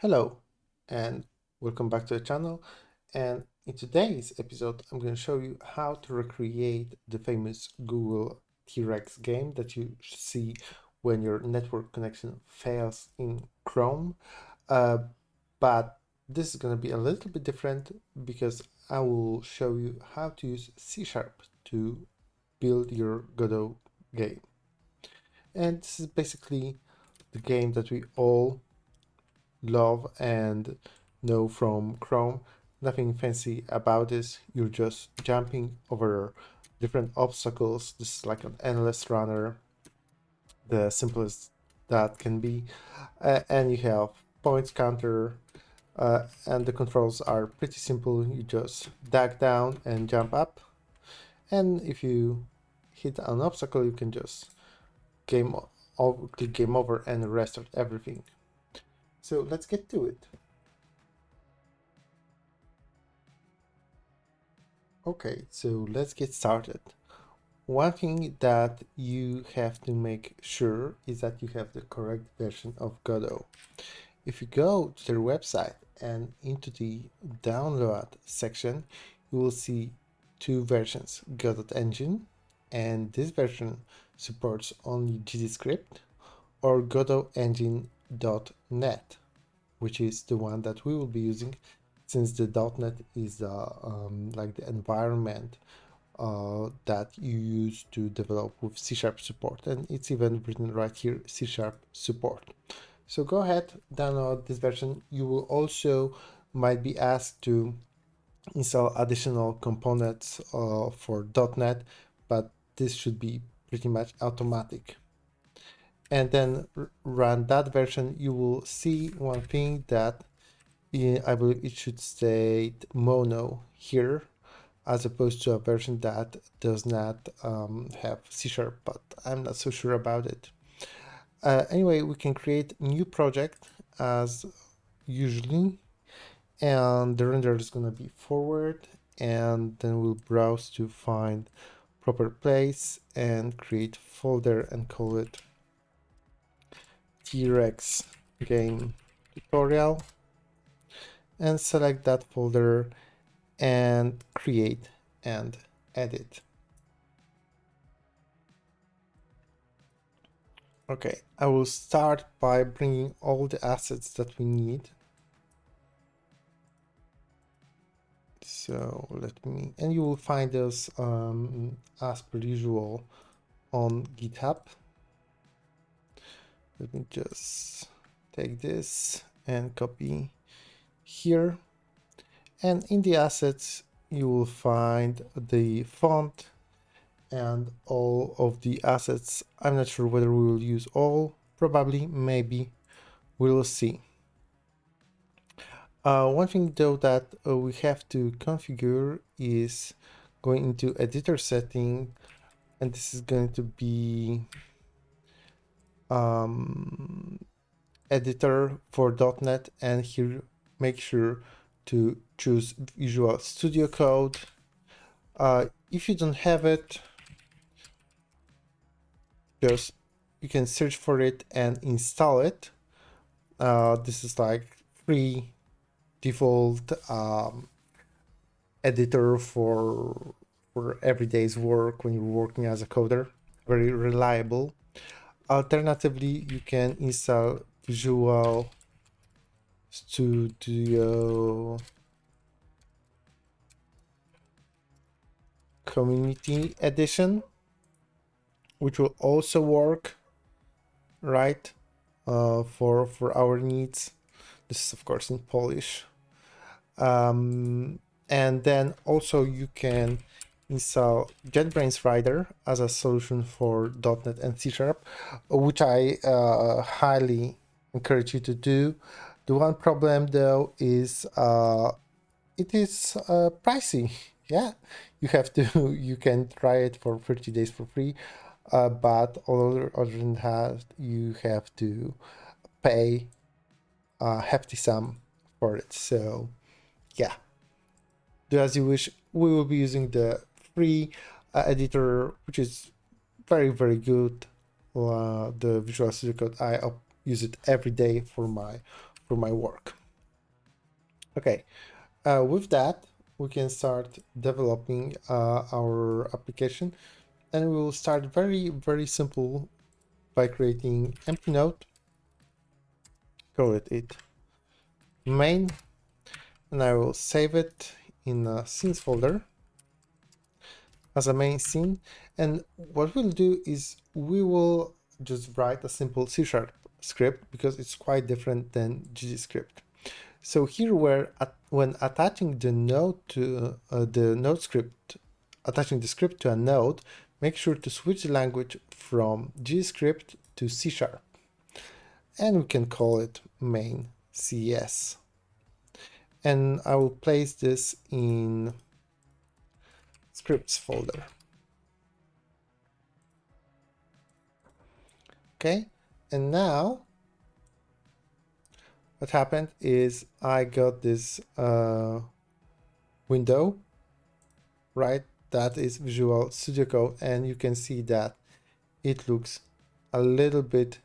Hello and welcome back to the channel, and in today's episode I'm going to show you how to recreate the famous Google T-Rex game that you see when your network connection fails in Chrome. Uh, but this is going to be a little bit different because I will show you how to use C# to build your Godot game. And this is basically the game that we all love and know from Chrome. Nothing fancy about this. You're just jumping over different obstacles. This is like an endless runner, the simplest that can be. And you have points counter, and the controls are pretty simple. You just duck down and jump up. And if you hit an obstacle, you can just click game over and restart everything. So let's get to it. Okay, so let's get started. One thing that you have to make sure is that you have the correct version of Godot. If you go to their website and into the download section, you will see two versions, Godot Engine, and this version supports only GDScript, or Godot Engine.net, which is the one that we will be using, since the .NET is like the environment that you use to develop with C# support, and it's even written right here, C# support. So go ahead, download this version. You will also might be asked to install additional components for .NET, but this should be pretty much automatic. And then run that version. You will see one thing that I believe it should state mono here, as opposed to a version that does not have C#, but I'm not so sure about it. Anyway, we can create a new project as usually, and the render is going to be forward, and then we'll browse to find proper place and create folder and call it T-Rex game tutorial, and select that folder and create and edit. Okay, I will start by bringing all the assets that we need. So let me, and you will find those as per usual on GitHub. Let me just take this and copy here. And in the assets, you will find the font and all of the assets. I'm not sure whether we will use all, probably, maybe, we will see. One thing though that we have to configure is going into editor setting, and this is going to be editor for .NET, and here make sure to choose Visual Studio Code. If you don't have it, just you can search for it and install it. This is like free default editor for everyday's work when you're working as a coder. Very reliable. Alternatively, you can install Visual Studio Community Edition, which will also work, right, for our needs. This is of course in Polish. And then also you can install JetBrains Rider as a solution for .NET and C#, which I highly encourage you to do. The one problem though is it is pricey. Yeah, you have to, you can try it for 30 days for free, but other than that, you have to pay a hefty sum for it. So yeah, do as you wish. We will be using the free editor, which is very, very good. The Visual Studio Code, I use it every day for my for my work. Okay, with that, we can start developing our application, and we will start very simple by creating empty node, call it main, and I will save it in a scenes folder as a main scene. And what we'll do is we will just write a simple C# script because it's quite different than GG script. So here, when attaching the node to the node script, attaching the script to a node, make sure to switch the language from GG script to C#, and we can call it main CS. And I will place this in scripts folder. Okay, and now what happened is I got this window, right? That is Visual Studio Code, and you can see that it looks a little bit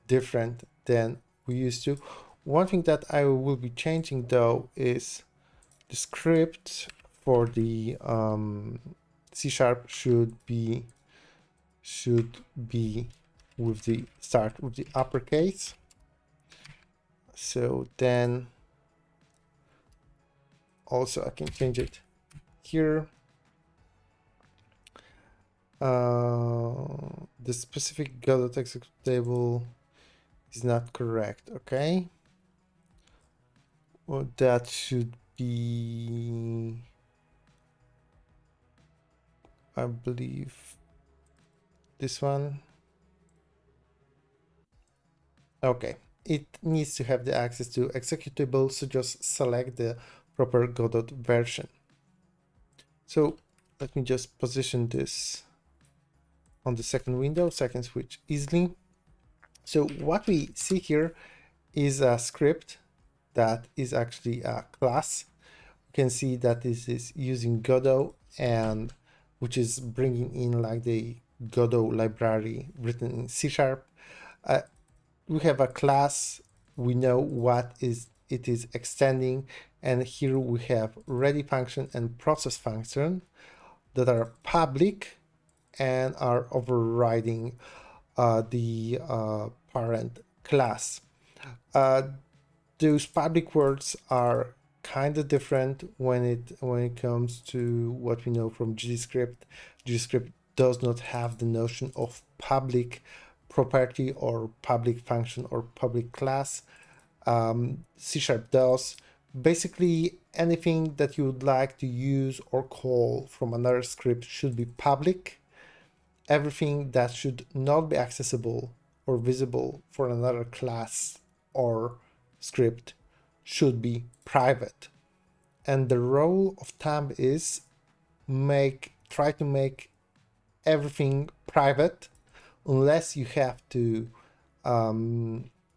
different than we used to. One thing that I will be changing though is the script for the C# should be with the start with the uppercase. So then also I can change it here. The specific Godot executable is not correct. Okay. Well, that should be, I believe, this one. Okay, it needs to have the access to executable, so just select the proper Godot version. So let me just position this on the second window so I can switch easily. So what we see here is a script that is actually a class. You can see that this is using Godot, and which is bringing in like the Godot library written in C#. We have a class, we know what it is extending, and here we have ready function and process function that are public and are overriding the parent class. Those public words are kind of different when it comes to what we know from GGScript. GGScript does not have the notion of public property or public function or public class. C# does. Basically, anything that you would like to use or call from another script should be public. Everything that should not be accessible or visible for another class or script should be private. And the role of thumb is try to make everything private unless you have to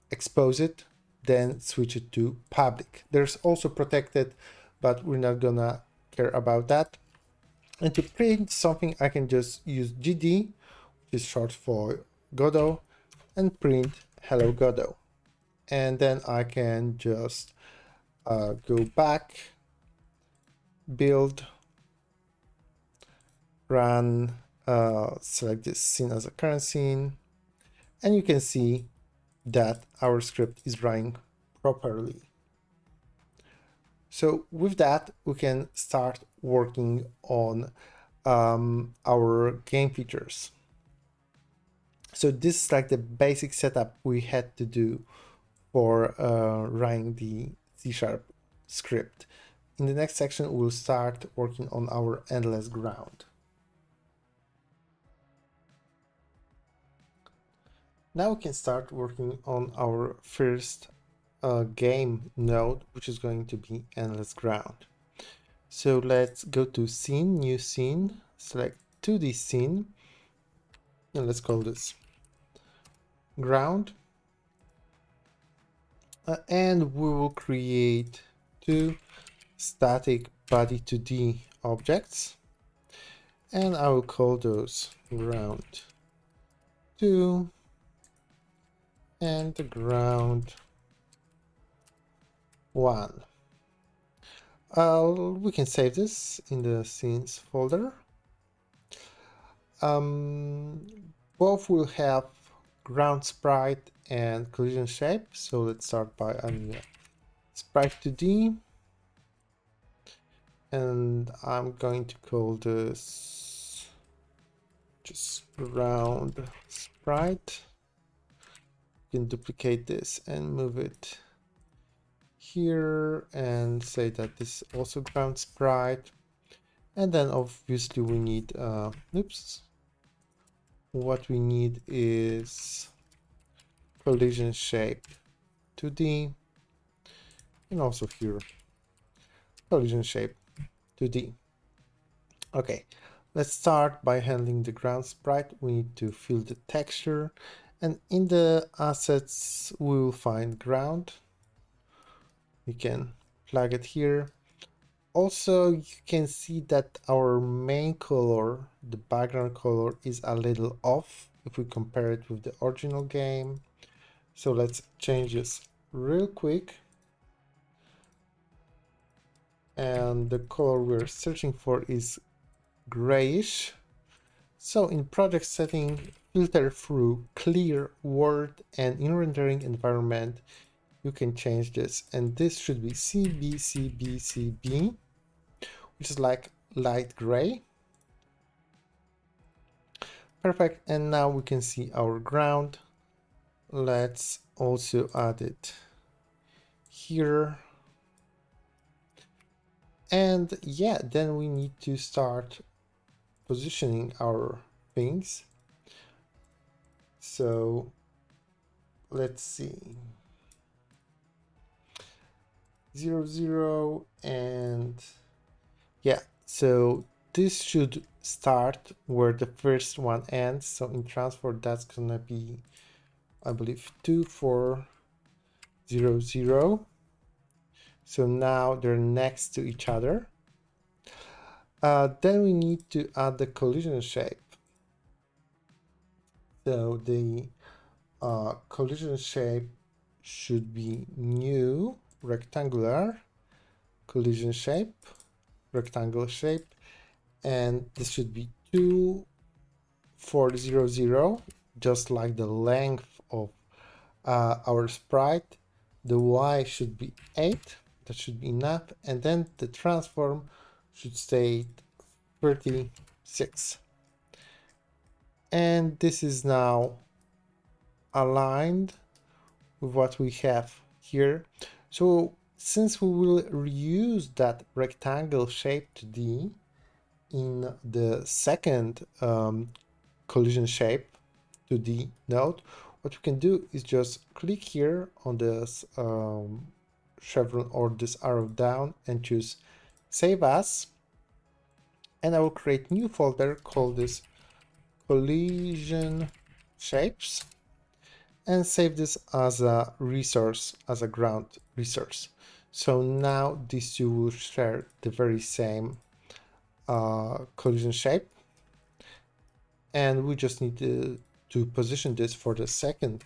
expose it, then switch it to public. There's also protected, but we're not gonna care about that. And to print something, I can just use GD, which is short for Godot, and print hello Godot. And then I can just go back, build, run, select this scene as a current scene, and you can see that our script is running properly. So with that, we can start working on our game features. So this is like the basic setup we had to do for running the C# script. In the next section, we'll start working on our endless ground. Now we can start working on our first game node, which is going to be endless ground. So let's go to scene, new scene, select 2D scene, and let's call this ground. And we will create 2 static body 2D objects, and I will call those ground 2 and the ground 1. We can save this in the scenes folder. Both will have ground sprite and collision shape. So let's start by adding a sprite 2D. And I'm going to call this just ground sprite. You can duplicate this and move it here and say that this is also ground sprite. And then obviously we need, what we need is collision shape 2D, and also here collision shape 2D. Okay, let's start by handling the ground sprite. We need to fill the texture, and in the assets we will find ground. We can plug it here. Also, you can see that our main color, the background color, is a little off if we compare it with the original game. So let's change this real quick. And the color we're searching for is grayish. So in project setting, filter through clear world, and in rendering environment, you can change this. And this should be CBCBCB, which is like light gray. Perfect. And now we can see our ground. Let's also add it here. And yeah, then we need to start positioning our things. So let's see. 0, 0, and yeah, so this should start where the first one ends. So in transfer, that's gonna be, I believe, 2, 4, 0, 0. So now they're next to each other. Then we need to add the collision shape. So the collision shape should be new rectangular collision shape, rectangle shape, and this should be 2, 4, 0, 0, just like the length of our sprite. The Y should be 8, that should be enough, and then the transform should stay 36. And this is now aligned with what we have here. So since we will reuse that rectangle shape 2D in the second collision shape 2D node, what we can do is just click here on this chevron or this arrow down and choose Save As, and I will create new folder called this collision shapes, and save this as a resource, as a ground resource. So now these two will share the very same collision shape, and we just need to position this for the second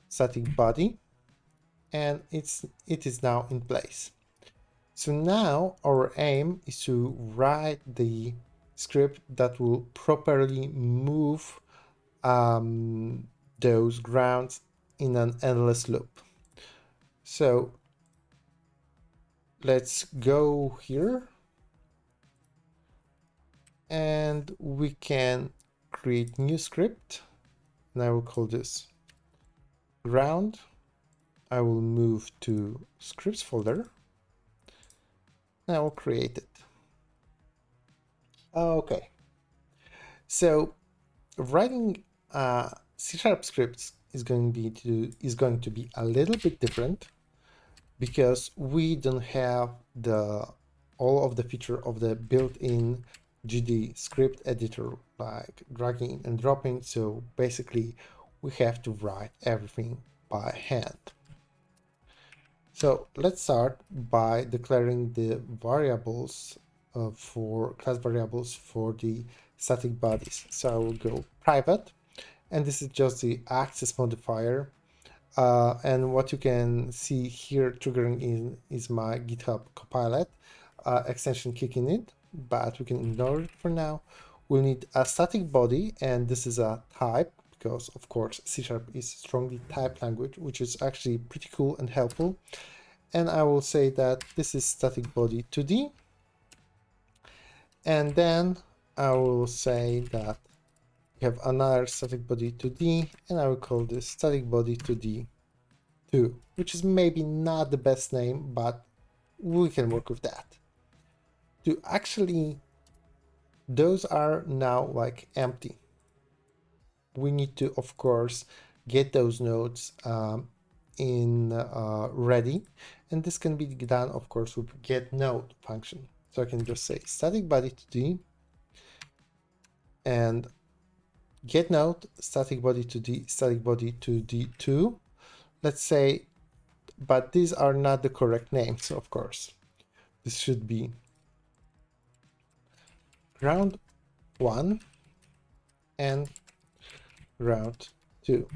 static body, and it is now in place. So now our aim is to write the script that will properly move those grounds in an endless loop. So let's go here, and we can create new script, and I will call this ground. I will move to scripts folder, and I will create it. Okay, so writing C# scripts is going to be a little bit different, because we don't have all of the feature of the built-in GD script editor, like dragging and dropping. So basically we have to write everything by hand. So let's start by declaring the variables for class variables for the static bodies. So I will go private, and this is just the access modifier. And what you can see here triggering in is my GitHub Copilot extension kicking in, but we can ignore it for now. We'll need a static body, and this is a type because, of course, C# is strongly typed language, which is actually pretty cool and helpful. And I will say that this is static body 2D. And then I will say that we have another static body 2D, and I will call this static body 2D 2, which is maybe not the best name, but we can work with that. To actually, those are now like empty. We need to, of course, get those nodes in ready, and this can be done, of course, with get node function. So I can just say static body 2D and get node static body 2D static body 2D2. Let's say, but these are not the correct names, of course. This should be ground 1 and ground 2.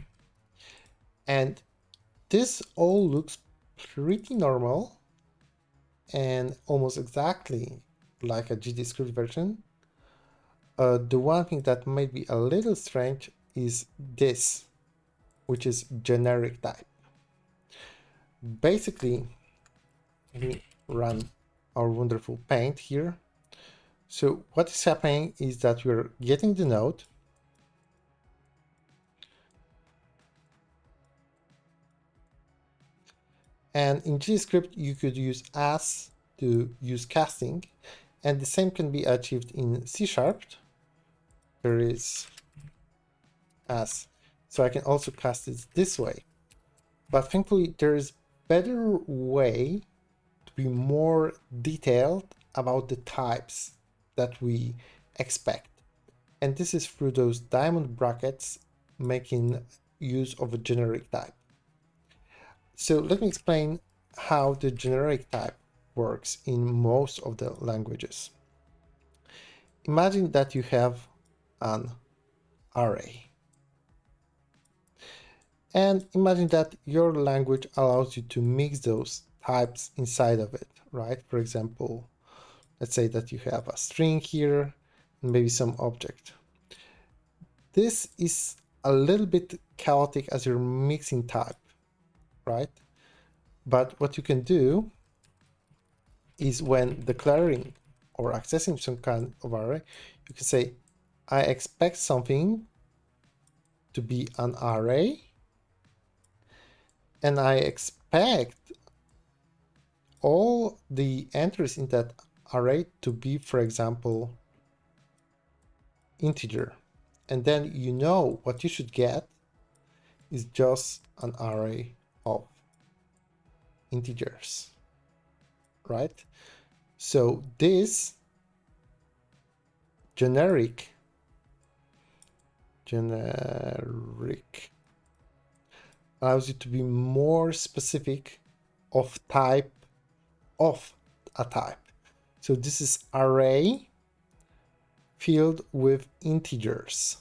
And this all looks pretty normal and almost exactly like a GDScript version. The one thing that might be a little strange is this, which is generic type. Basically, let me run our wonderful paint here. So what is happening is that we're getting the node, and in GDScript you could use as to use casting, and the same can be achieved in C#. There is as, so I can also cast it this way. But thankfully there is better way to be more detailed about the types that we expect. And this is through those diamond brackets making use of a generic type. So let me explain how the generic type works in most of the languages. Imagine that you have an array. And imagine that your language allows you to mix those types inside of it, right? For example, let's say that you have a string here and maybe some object. This is a little bit chaotic as you're mixing type, right? But what you can do is when declaring or accessing some kind of array, you can say, I expect something to be an array, and I expect all the entries in that array to be, for example, integer. And then you know what you should get is just an array of integers, right? So this generic allows you to be more specific of type of a type. So this is array filled with integers.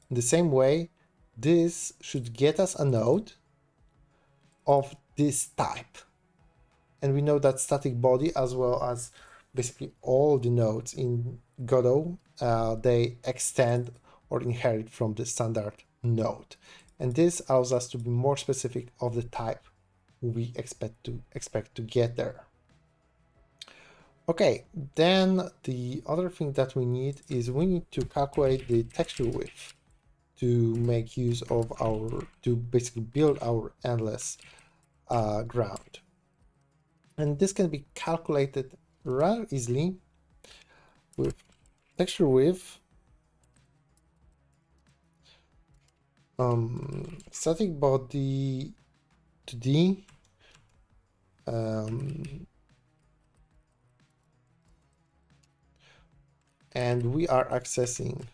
In the same way, this should get us a node of this type. And we know that static body, as well as basically all the nodes in Godot, they extend or inherit from the standard node. And this allows us to be more specific of the type we expect to get there. Okay, then the other thing that we need is we need to calculate the texture width to make use of to basically build our endless ground. And this can be calculated rather easily with texture width, static body 2D, and we are accessing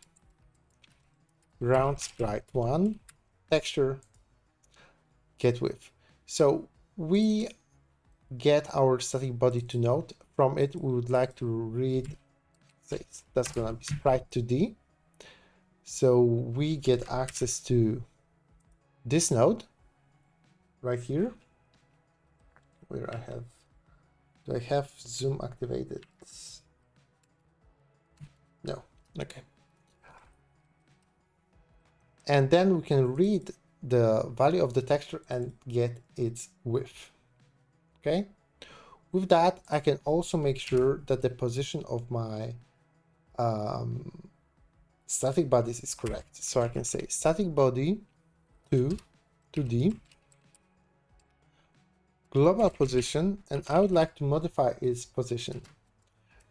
ground sprite 1 texture get width. So we get our static body to node. From it, we would like to read, say that's gonna be sprite 2D. So we get access to this node, right here, where I have, do I have zoom activated? No, okay. And then we can read the value of the texture and get its width, okay? With that, I can also make sure that the position of my static bodies is correct. So I can say static body to 2D, global position, and I would like to modify its position.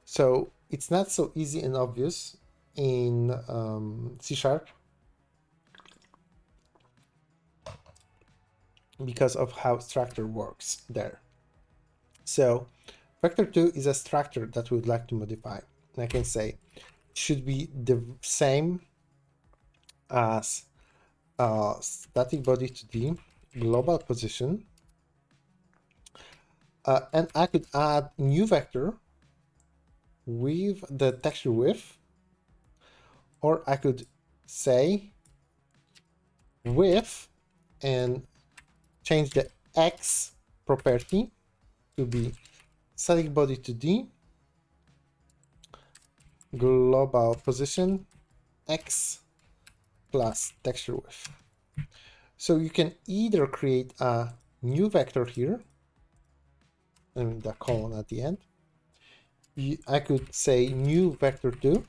So it's not so easy and obvious in C# because of how structure works there. So vector2 is a structure that we would like to modify. And I can say it should be the same as static body 2D, global position, and I could add new vector with the texture width, or I could say width and change the X property to be static body 2D, global position, X plus texture width. So you can either create a new vector here, and the colon at the end. I could say new vector2,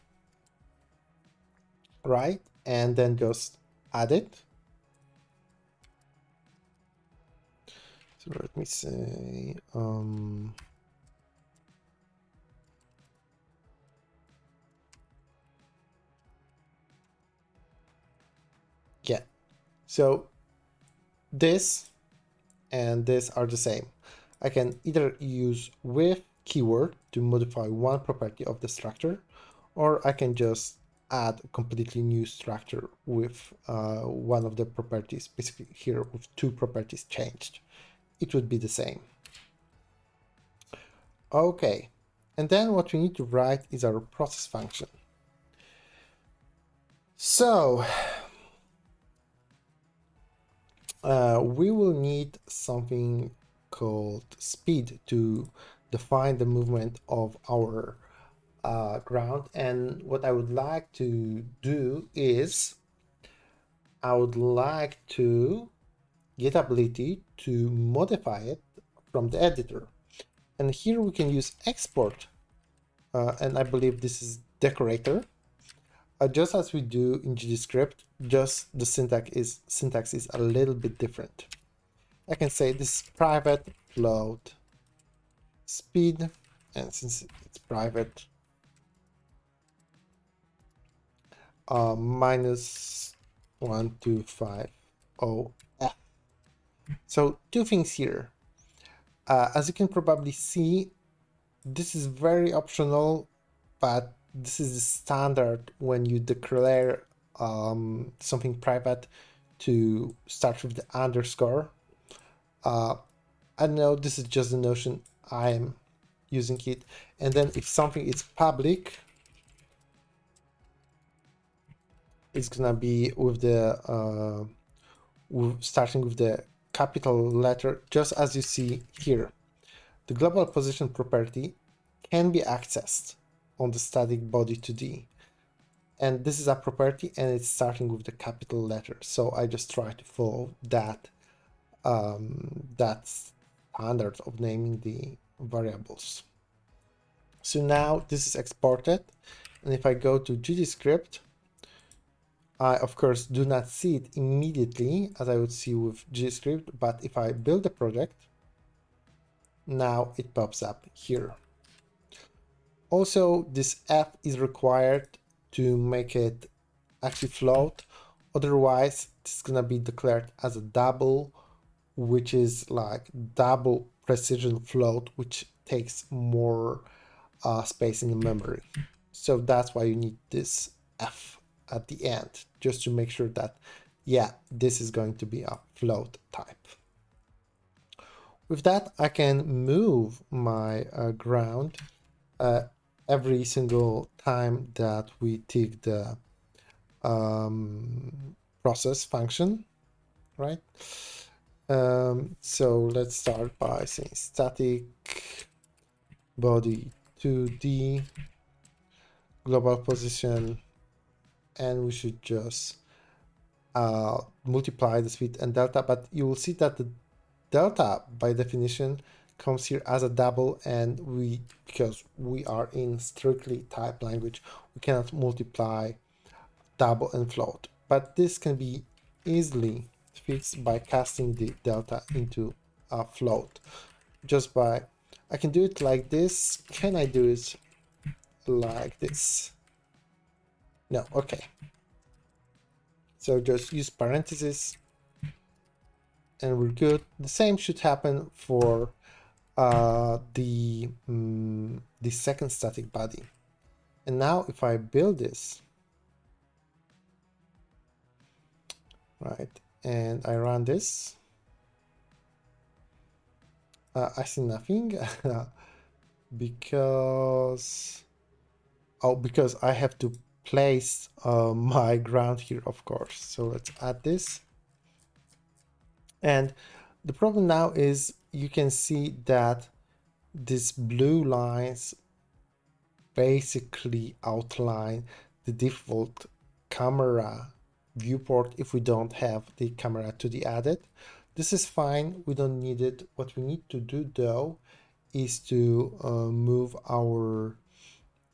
right? And then just add it. So let me say, yeah. So this and this are the same. I can either use with keyword to modify one property of the structure, or I can just add a completely new structure with one of the properties, basically here with two properties changed. It would be the same. Okay, and then what we need to write is our process function. So we will need something called speed to define the movement of our ground. And what I would like to do is I would like to get ability to modify it from the editor. And here we can use export. And I believe this is decorator. Just as we do in GDScript, just the syntax is a little bit different. I can say this is private float speed, and since it's private, minus 1250f. So two things here. As you can probably see, this is very optional, but this is the standard when you declare something private to start with the underscore. I know this is just the notion I'm using it. And then if something is public, it's gonna be with the starting with the capital letter, just as you see here. The global position property can be accessed on the static body 2D. And this is a property and it's starting with the capital letter. So I just try to follow that, that standard of naming the variables. So now this is exported. And if I go to GDScript, I, of course, do not see it immediately as I would see with GDScript, but if I build a project, now it pops up here. Also, this F is required to make it actually float. Otherwise, it's gonna be declared as a double, which is like double precision float, which takes more space in the memory. So that's why you need this F at the end, just to make sure that, yeah, this is going to be a float type. With that, I can move my ground every single time that we take the process function, right? So let's start by saying static body 2D global position, and we should just multiply the speed and delta, but you will see that the delta by definition comes here as a double, and because we are in strictly type language, we cannot multiply double and float, but this can be easily fixed by casting the delta into a float. Just by, I can do it like this. Can I do it like this? No, okay. So just use parentheses and we're good. The same should happen for the second static body. And now if I build this, right, and I run this, I see nothing because I have to place my ground here, of course. So let's add this. And the problem now is you can see that these blue lines basically outline the default camera viewport if we don't have the camera to the added. This is fine, we don't need it. What we need to do though is to move our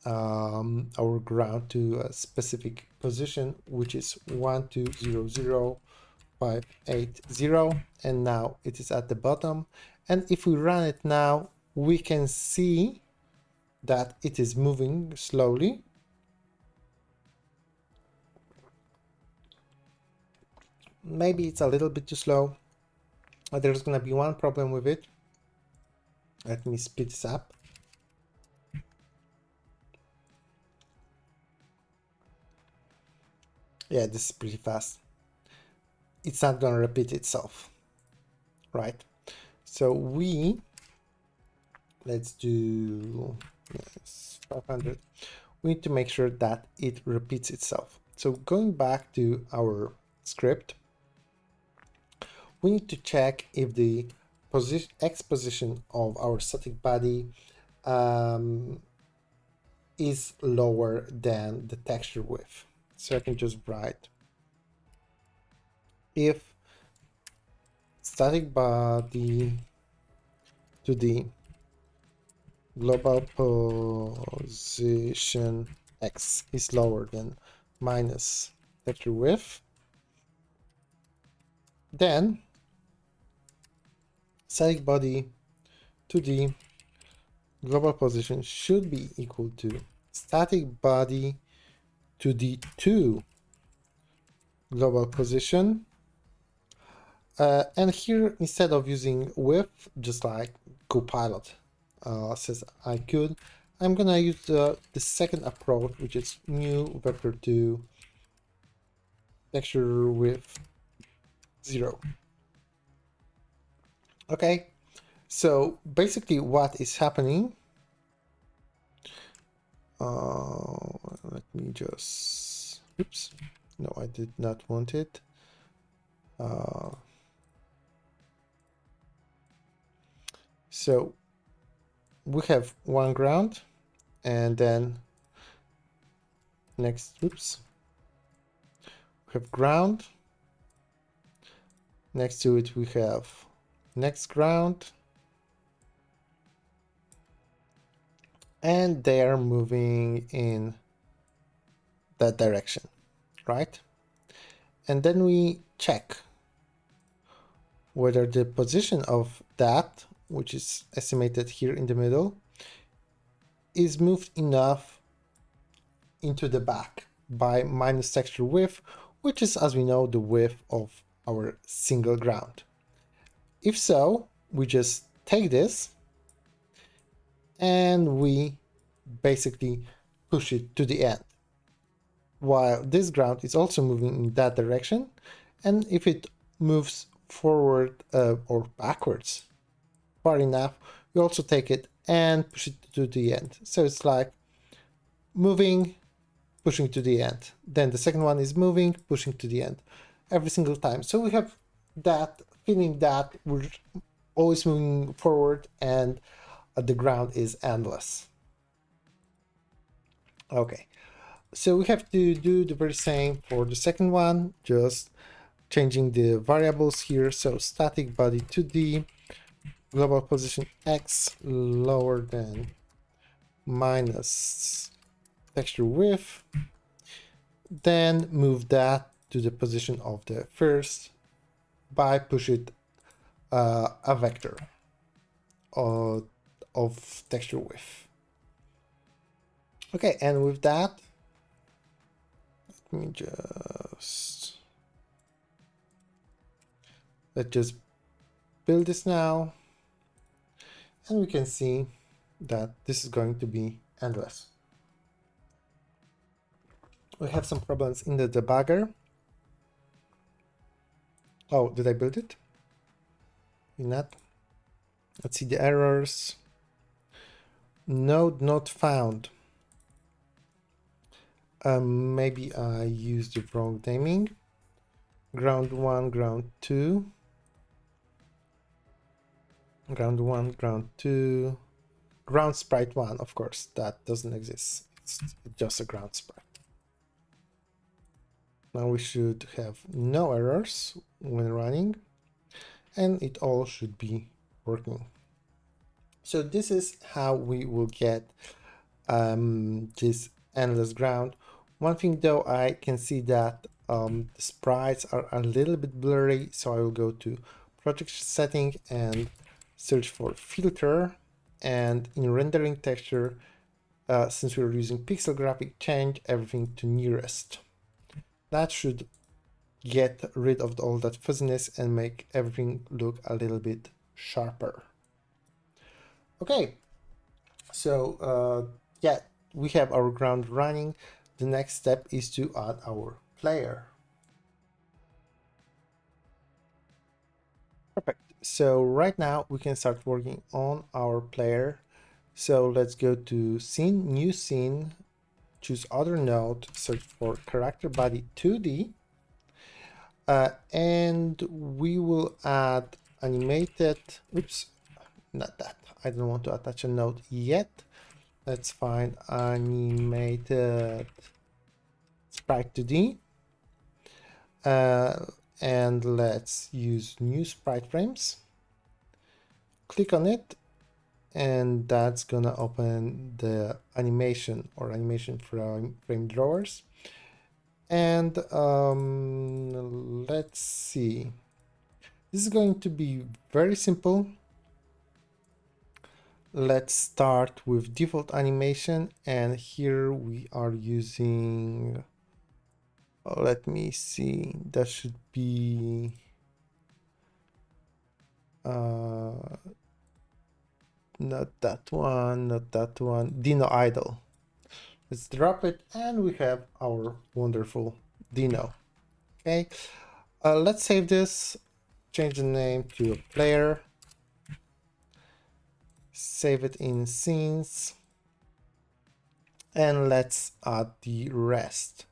ground to a specific position, which is 1200,580, and now it is at the bottom. And if we run it now, we can see that it is moving slowly. Maybe it's a little bit too slow. There's gonna be one problem with it. Let me speed this up. Yeah, this is pretty fast. It's not gonna repeat itself, right? So let's do 500. We need to make sure that it repeats itself. So going back to our script, we need to check if the x position of our static body is lower than the texture width. So I can just write if static body to the global position x is lower than minus texture width, then static body to the global position should be equal to static body to the 2 global position. And here, instead of using width, just like Copilot says I could, I'm gonna use the second approach, which is new vector2 texture width 0. Okay, so basically what is happening, let me just, oops, no, I did not want it. So we have one ground, and then next, oops, we have ground. Next to it, we have next ground. And they are moving in that direction, right? And then we check whether the position of that, which is estimated here in the middle, is moved enough into the back by minus texture width, which is, as we know, the width of our single ground. If so, we just take this and we basically push it to the end, while this ground is also moving in that direction. And if it moves forward or backwards far enough, we also take it and push it to the end. So it's like moving, pushing to the end. Then the second one is moving, pushing to the end every single time. So we have that feeling that we're always moving forward and the ground is endless. Okay, so we have to do the very same for the second one, just changing the variables here. So static body 2D, global position X lower than minus texture width, then move that to the position of the first by push it a vector of texture width. Okay, and with that, let me let's just build this now, and we can see that this is going to be endless. We have some problems in the debugger. Oh, did I build it? Not. Let's see the errors. Node not found. Maybe I used the wrong naming. Ground 1, ground 2. Ground 1, ground 2. Ground sprite 1, of course, that doesn't exist. It's just a ground sprite. Now we should have no errors when running, and it all should be working. So this is how we will get this endless ground. One thing though, I can see that the sprites are a little bit blurry, so I will go to project setting and search for filter, and in rendering texture, since we're using pixel graphic, change everything to nearest. That should get rid of all that fuzziness and make everything look a little bit sharper. Okay, so yeah, we have our ground running. The next step is to add our player. Perfect. So right now we can start working on our player. So let's go to scene, new scene, choose other node, search for character body 2D, and we will add animated, oops, not that. I don't want to attach a node yet. Let's find animated sprite 2D. And let's use new sprite frames. Click on it, and that's gonna open the animation or animation frame drawers. And let's see. This is going to be very simple. Let's start with default animation, and here we are using, let me see, that should be not that one, not that one, Dino Idle. Let's drop it, and we have our wonderful Dino. Okay, let's save this, change the name to a player, save it in scenes, and let's add the rest.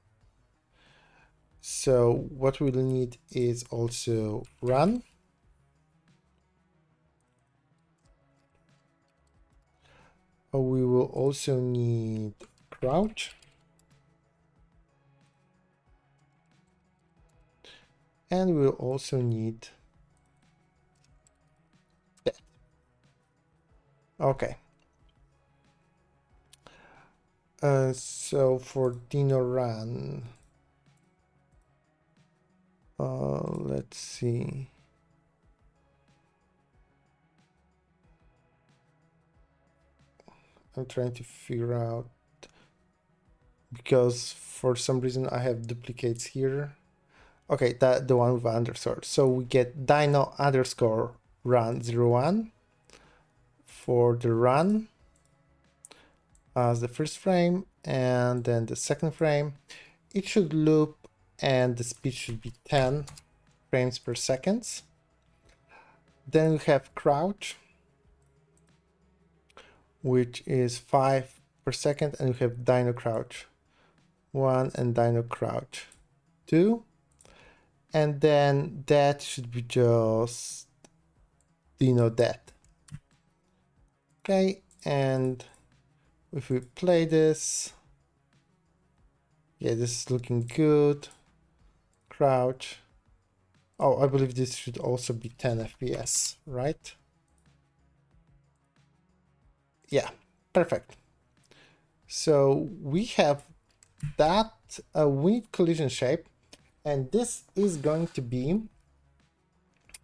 So what we'll need is also run. We will also need crouch. And we'll also need that. Okay. So for Dino run, let's see. I'm trying to figure out, because for some reason I have duplicates here. Okay, that the one with underscore. So we get dino underscore run 01 for the run as the first frame, and then the second frame. It should loop, and the speed should be 10 frames per second. Then we have crouch, which is 5 per second, and we have dino crouch 1 and dino crouch 2. And then that should be just that. Okay, and if we play this, yeah, this is looking good. Crouch. Oh, I believe this should also be 10 FPS, right? Yeah, perfect. So we have that weak collision shape, and this is going to be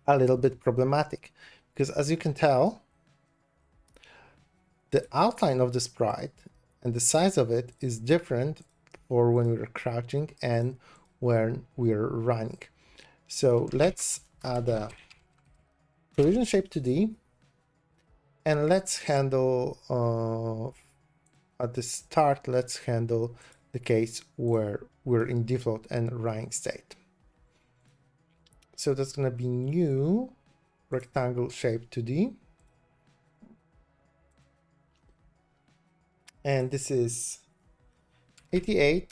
a little bit problematic because, as you can tell, the outline of the sprite and the size of it is different for when we're crouching and when we're running. So let's add a collision shape 2D, and let's handle at the start, let's handle the case where we're in default and running state. So that's going to be new rectangle shape 2D. And this is 88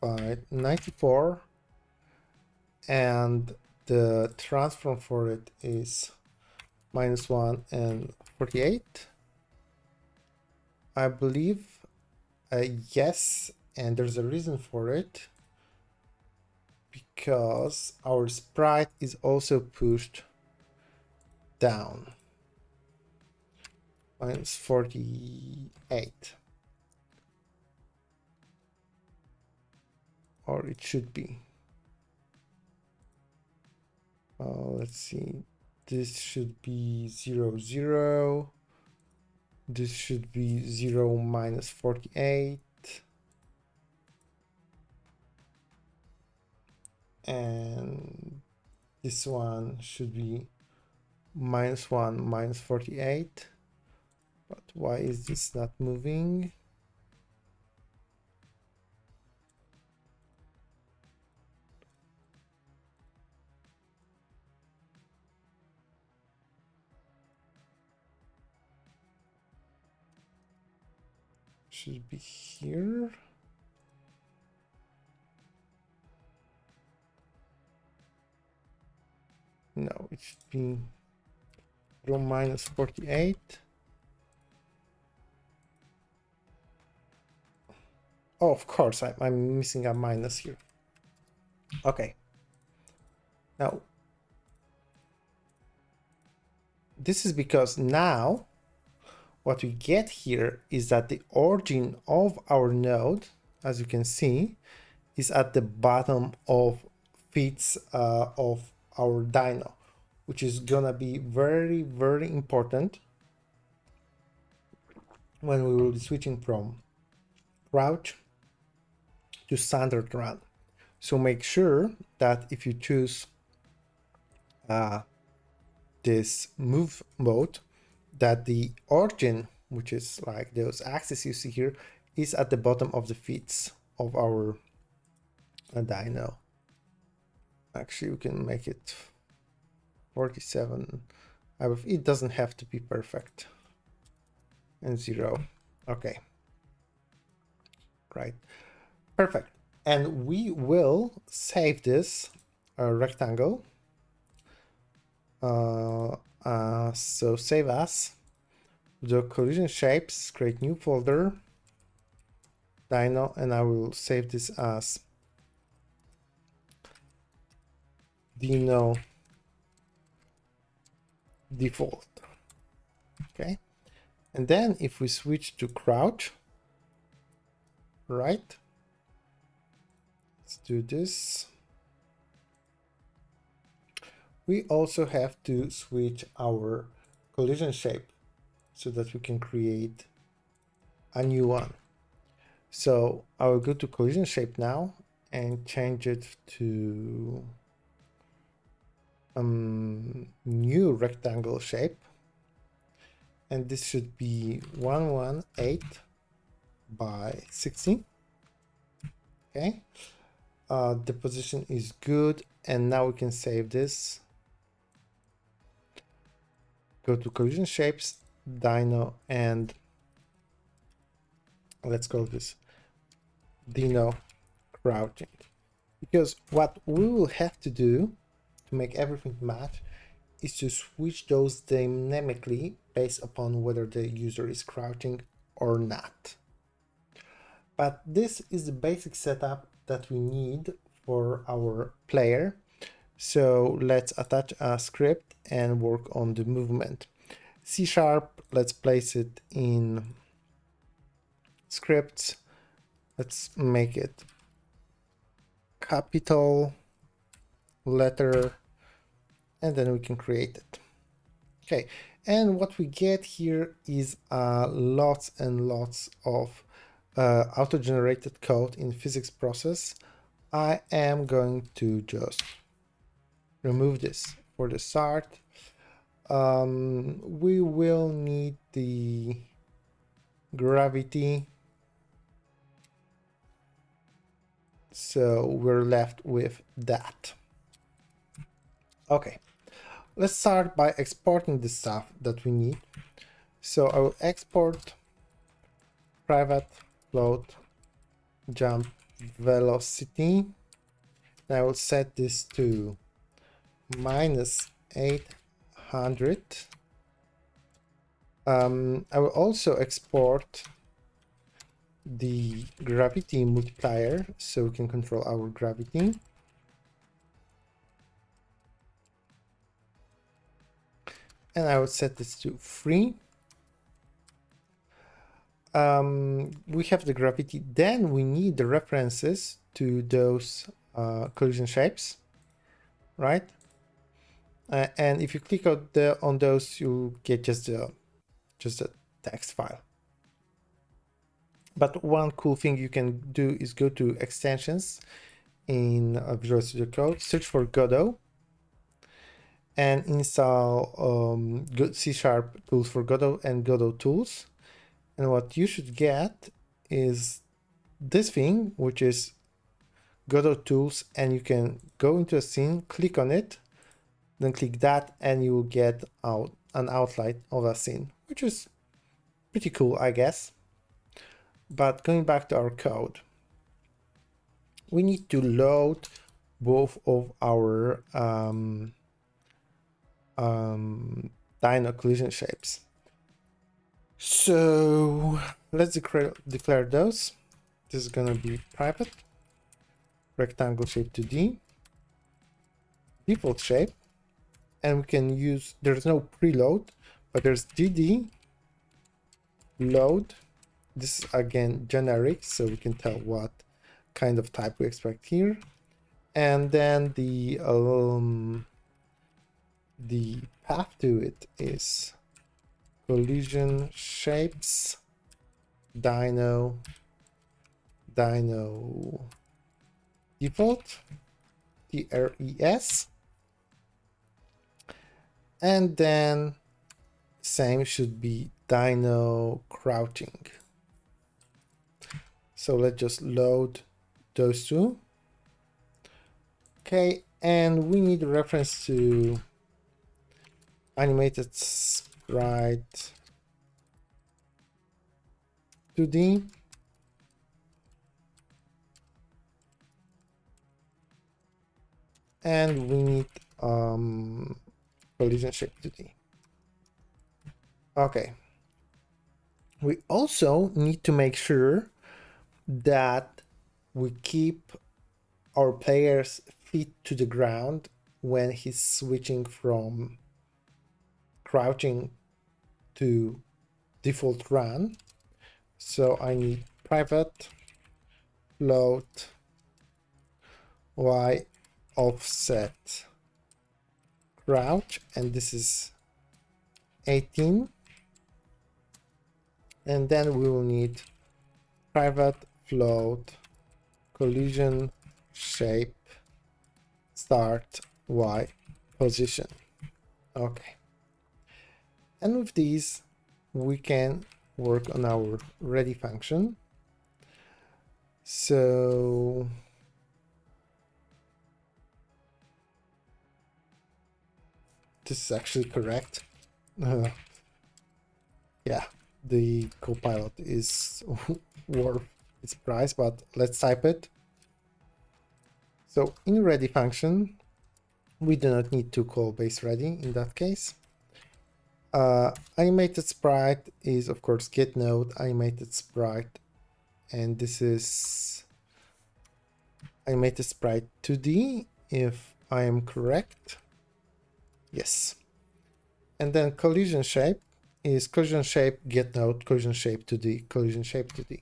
by 94. And the transform for it is -1 and 48. I believe, yes, and there's a reason for it. Because our sprite is also pushed down. -48. Or it should be. Let's see. This should be 0, 0. This should be 0 -48. And this one should be -1 -48. But why is this not moving? Should be here. No, it should be 0 -48. Oh, of course, I'm missing a minus here. Okay. Now, this is because now what we get here is that the origin of our node, as you can see, is at the bottom of feet of our dyno, which is gonna be very, very important when we will be switching from crouch to standard run. So make sure that if you choose this move mode, that the origin, which is like those axes you see here, is at the bottom of the feet of our dyno. Actually, we can make it 47. It doesn't have to be perfect. And 0. Okay. Right. Perfect. And we will save this rectangle. So save as the collision shapes, create new folder, dyno, and I will save this as dyno default. Okay. And then if we switch to crouch, right? Let's do this. We also have to switch our collision shape so that we can create a new one. So I will go to collision shape now and change it to new rectangle shape. And this should be 118 by 60. Okay. The position is good. And now we can save this. Go to collision shapes, dyno, and let's call this dyno crouching. Because what we will have to do to make everything match is to switch those dynamically based upon whether the user is crouching or not. But this is the basic setup that we need for our player. So let's attach a script and work on the movement. C#, let's place it in scripts. Let's make it capital letter, and then we can create it. Okay, and what we get here is lots and lots of auto-generated code in physics process. I am going to just remove this for the start. We will need the gravity, so we're left with that. Okay, let's start by exporting the stuff that we need. So I will export private float jump velocity. I will set this to -800. I will also export the gravity multiplier so we can control our gravity. And I will set this to 3. We have the gravity, then we need the references to those collision shapes, right? And if you click on those, you get just a text file. But one cool thing you can do is go to extensions in Visual Studio Code, search for Godot, and install C# tools for Godot and Godot tools. And what you should get is this thing, which is Godot tools, and you can go into a scene, click on it, then click that, and you will get out an outline of a scene, which is pretty cool, I guess. But going back to our code, we need to load both of our dino collision shapes. So let's declare those. This is gonna be private rectangle shape 2D default shape, and we can use, there's no preload, but there's dd load. This is again generic, so we can tell what kind of type we expect here. And then the path to it is collision shapes dino default TRES, and then same should be dino crouching. So let's just load those two. Okay, and we need a reference to animated sprite 2D. And we need collision shape 2D. Okay. We also need to make sure that we keep our player's feet to the ground when he's switching from crouching to default run. So I need private float y offset crouch, and this is 18. And then we will need private float collision shape start y position. Okay. And with these, we can work on our ready function. So this is actually correct. Yeah, the copilot is worth its price, but let's type it. So in ready function, we do not need to call base ready in that case. Animated sprite is of course get node animated sprite, and this is animated sprite 2D if I am correct. Yes. And then collision shape is collision shape get node collision shape 2D collision shape 2D.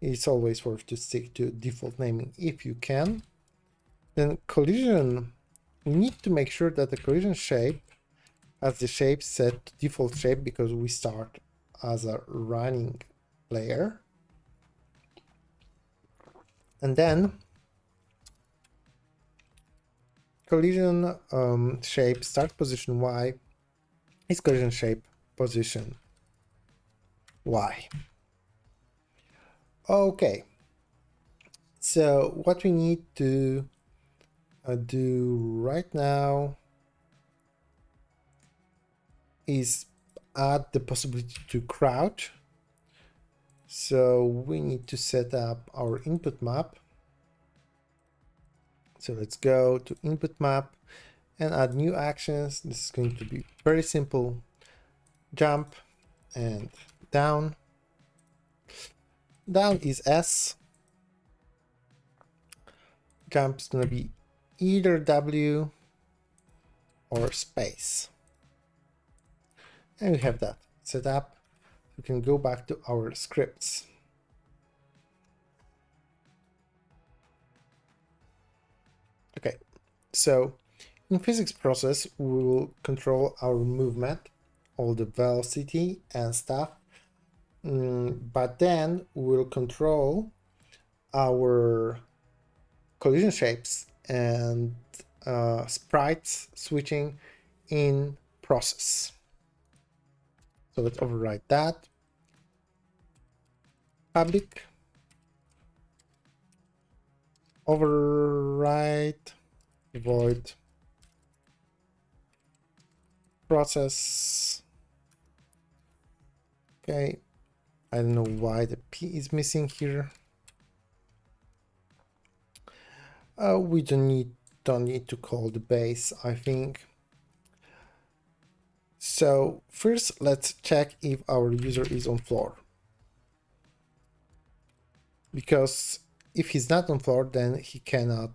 It's always worth to stick to default naming if you can. Then collision, we need to make sure that the collision shape has the shape set to default shape because we start as a running layer. And then collision shape start position Y is collision shape position Y. Okay, so what we need to do right now is add the possibility to crouch. So we need to set up our input map. So let's go to input map and add new actions. This is going to be very simple. Jump and down. Down is S. Jump is going to be either W or space. And we have that set up. We can go back to our scripts. Okay, so in physics process, we will control our movement, all the velocity and stuff. But then we'll control our collision shapes and sprites switching in process. So let's override that. Public override void process. Okay, I don't know why the P is missing here. We don't need to call the base, I think. So first, let's check if our user is on floor. Because if he's not on floor, then he cannot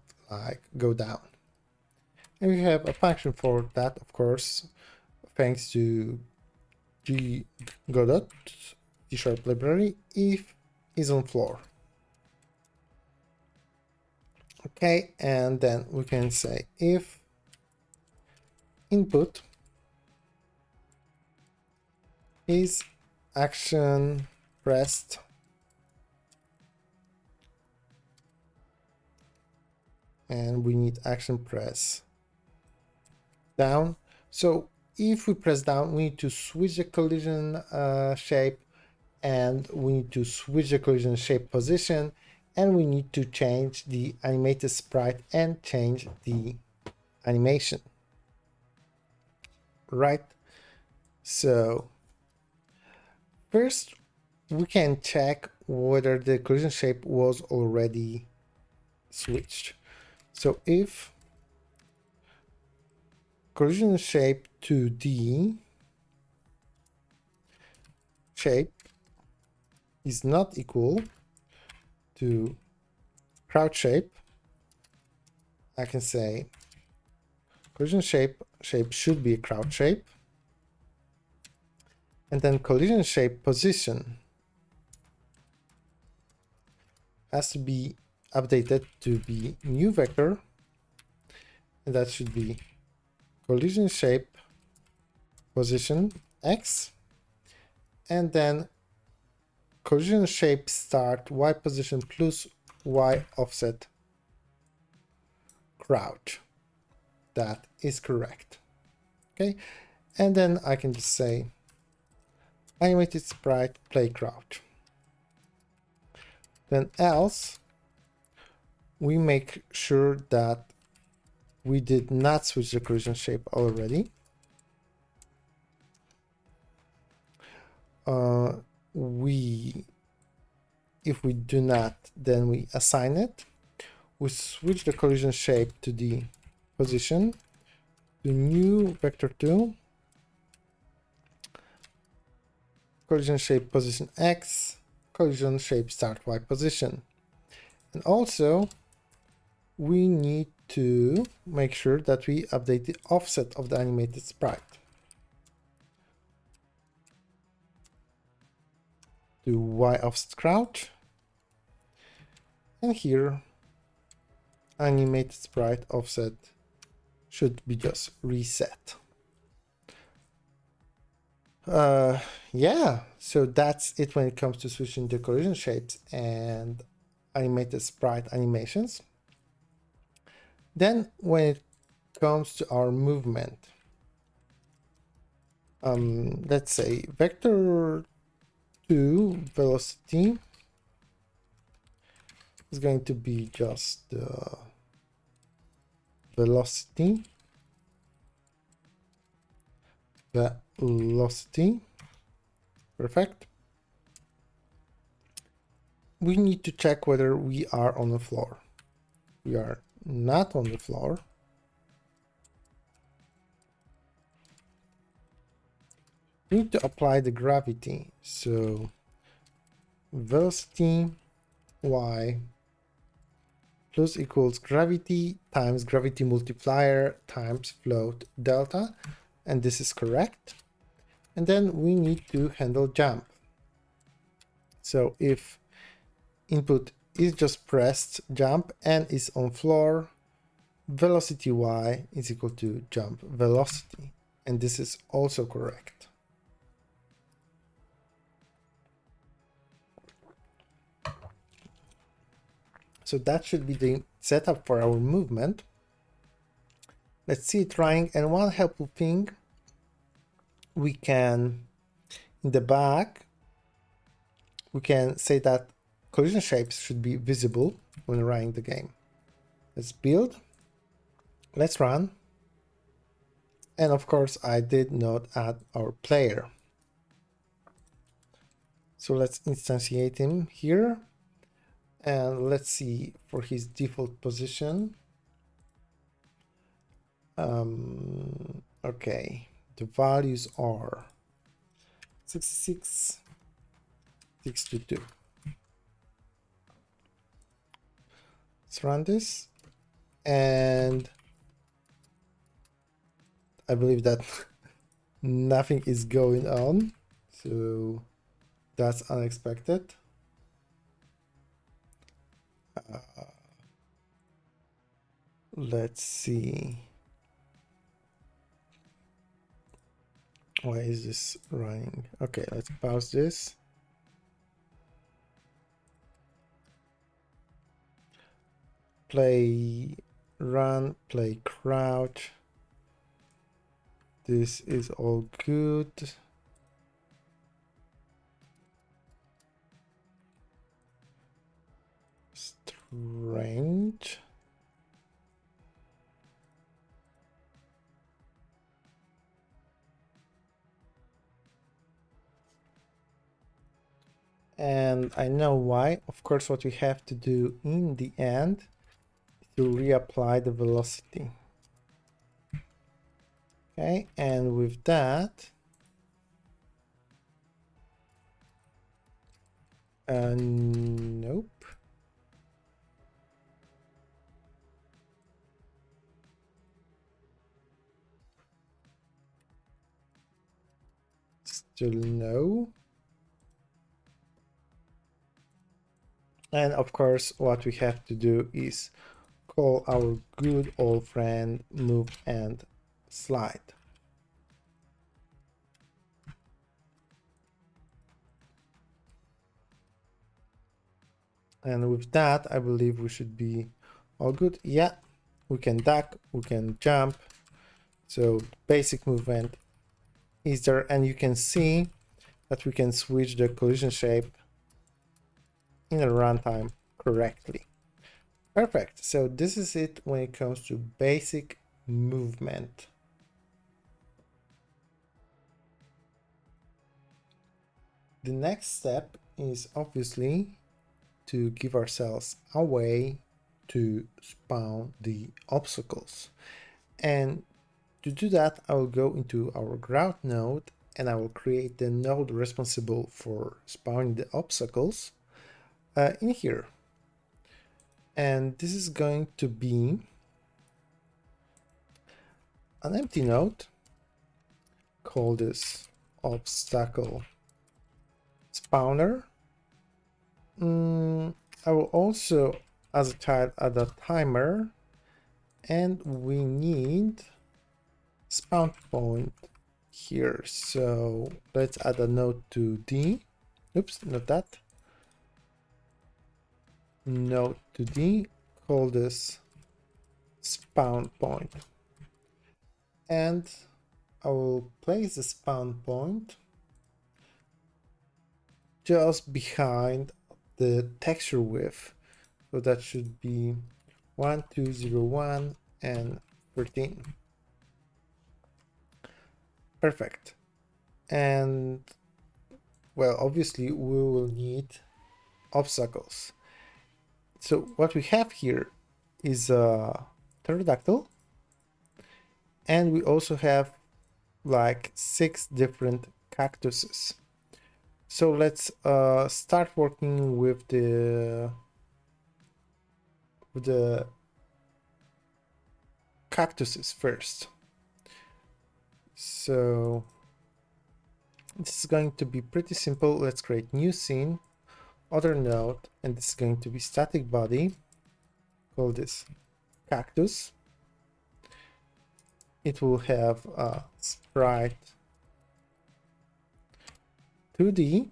go down. And we have a function for that, of course, thanks to Godot C# library, if is on floor. Okay, and then we can say if input is action pressed and we need action press down. So if we press down, we need to switch the collision shape, and we need to switch the collision shape position, and we need to change the animated sprite and change the animation. Right? So first, we can check whether the collision shape was already switched. So if collision shape 2D shape is not equal to crouch shape, I can say collision shape should be a crouch shape, and then collision shape position has to be updated to be new vector, and that should be collision shape position X, and then collision shape start Y position plus Y offset crouch. That is correct. Okay, and then I can just say animated sprite play crouch. Then else we make sure that we did not switch the collision shape already. If we do not, then we assign it. we switch the collision shape to the position, to new vector 2, collision shape position X, collision shape start Y position. And also we need to make sure that we update the offset of the animated sprite. Do Y offset crouch, and here animated sprite offset should be just reset. Yeah, so that's it when it comes to switching the collision shapes and animated sprite animations. Then when it comes to our movement, let's say vector 2 velocity is going to be just the velocity, perfect. We need to check whether we are on the floor. We are not on the floor. We need to apply the gravity, so velocity y plus equals gravity times gravity multiplier times float delta, and this is correct. And then we need to handle jump. So if input is just pressed jump and is on floor, velocity y is equal to jump velocity, and this is also correct. So that should be the setup for our movement. Let's see it running, and one helpful thing, we can, in the back, we can say that collision shapes should be visible when running the game. Let's build, let's run, and of course I did not add our player. So let's instantiate him here, and let's see for his default position. Okay, the values are 66, 622. Let's run this, and I believe that nothing is going on, so that's unexpected. Let's see. Why is this running? Okay, let's pause this. Play run, play crouch. This is all good. Strange. And I know why. Of course, what we have to do in the end is to reapply the velocity. Okay, and with that, nope. Still no. And of course, what we have to do is call our good old friend move and slide. And with that, I believe we should be all good. Yeah, we can duck, we can jump. So basic movement is there, and you can see that we can switch the collision shape in a runtime correctly. Perfect. So this is it when it comes to basic movement. The next step is obviously to give ourselves a way to spawn the obstacles. And to do that, I will go into our grout node and I will create the node responsible for spawning the obstacles in here. And this is going to be an empty node. Call this obstacle spawner. I will also, as a child, add a timer, and we need spawn point here. So let's add a node to D. Oops, not that. Node to D. Call this spawn point. And I will place the spawn point just behind the texture width. So that should be 1, 2, 0, 1, and 13. Perfect. And well, obviously we will need obstacles. So what we have here is a pterodactyl, and we also have like 6 different cactuses. So let's start working with the cactuses first. So this is going to be pretty simple. Let's create new scene, other node, and this is going to be static body. Call this cactus. It will have a sprite 2D,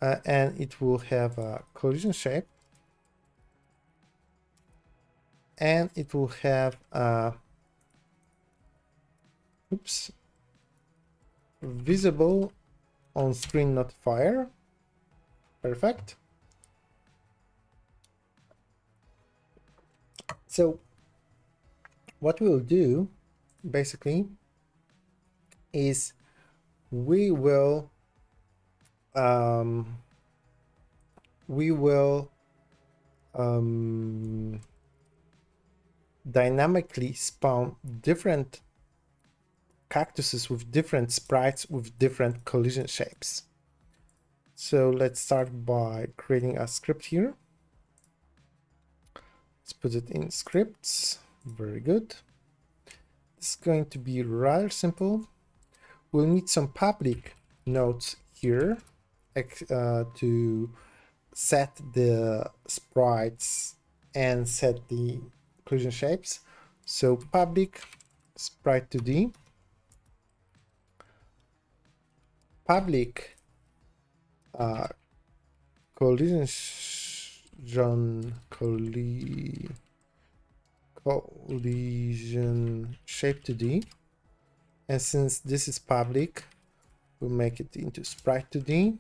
and it will have a collision shape, and it will have a visible on screen notifier. Perfect. So what we will do basically is we will dynamically spawn different cactuses with different sprites with different collision shapes. So let's start by creating a script here. Let's put it in scripts. Very good. This is going to be rather simple. We'll need some public nodes here to set the sprites and set the collision shapes. So public sprite 2D, public collision shape 2D, and since this is public, we'll make it into sprite 2D,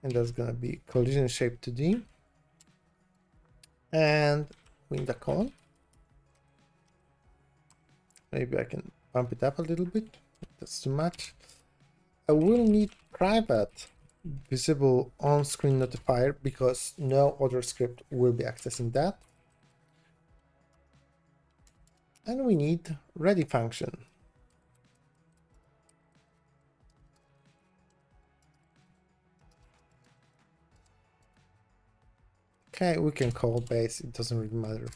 and that's gonna be collision shape 2D, and win the column. Maybe I can bump it up a little bit. That's too much. I will need private visible on-screen notifier because no other script will be accessing that. And we need ready function. Okay, we can call base, it doesn't really matter.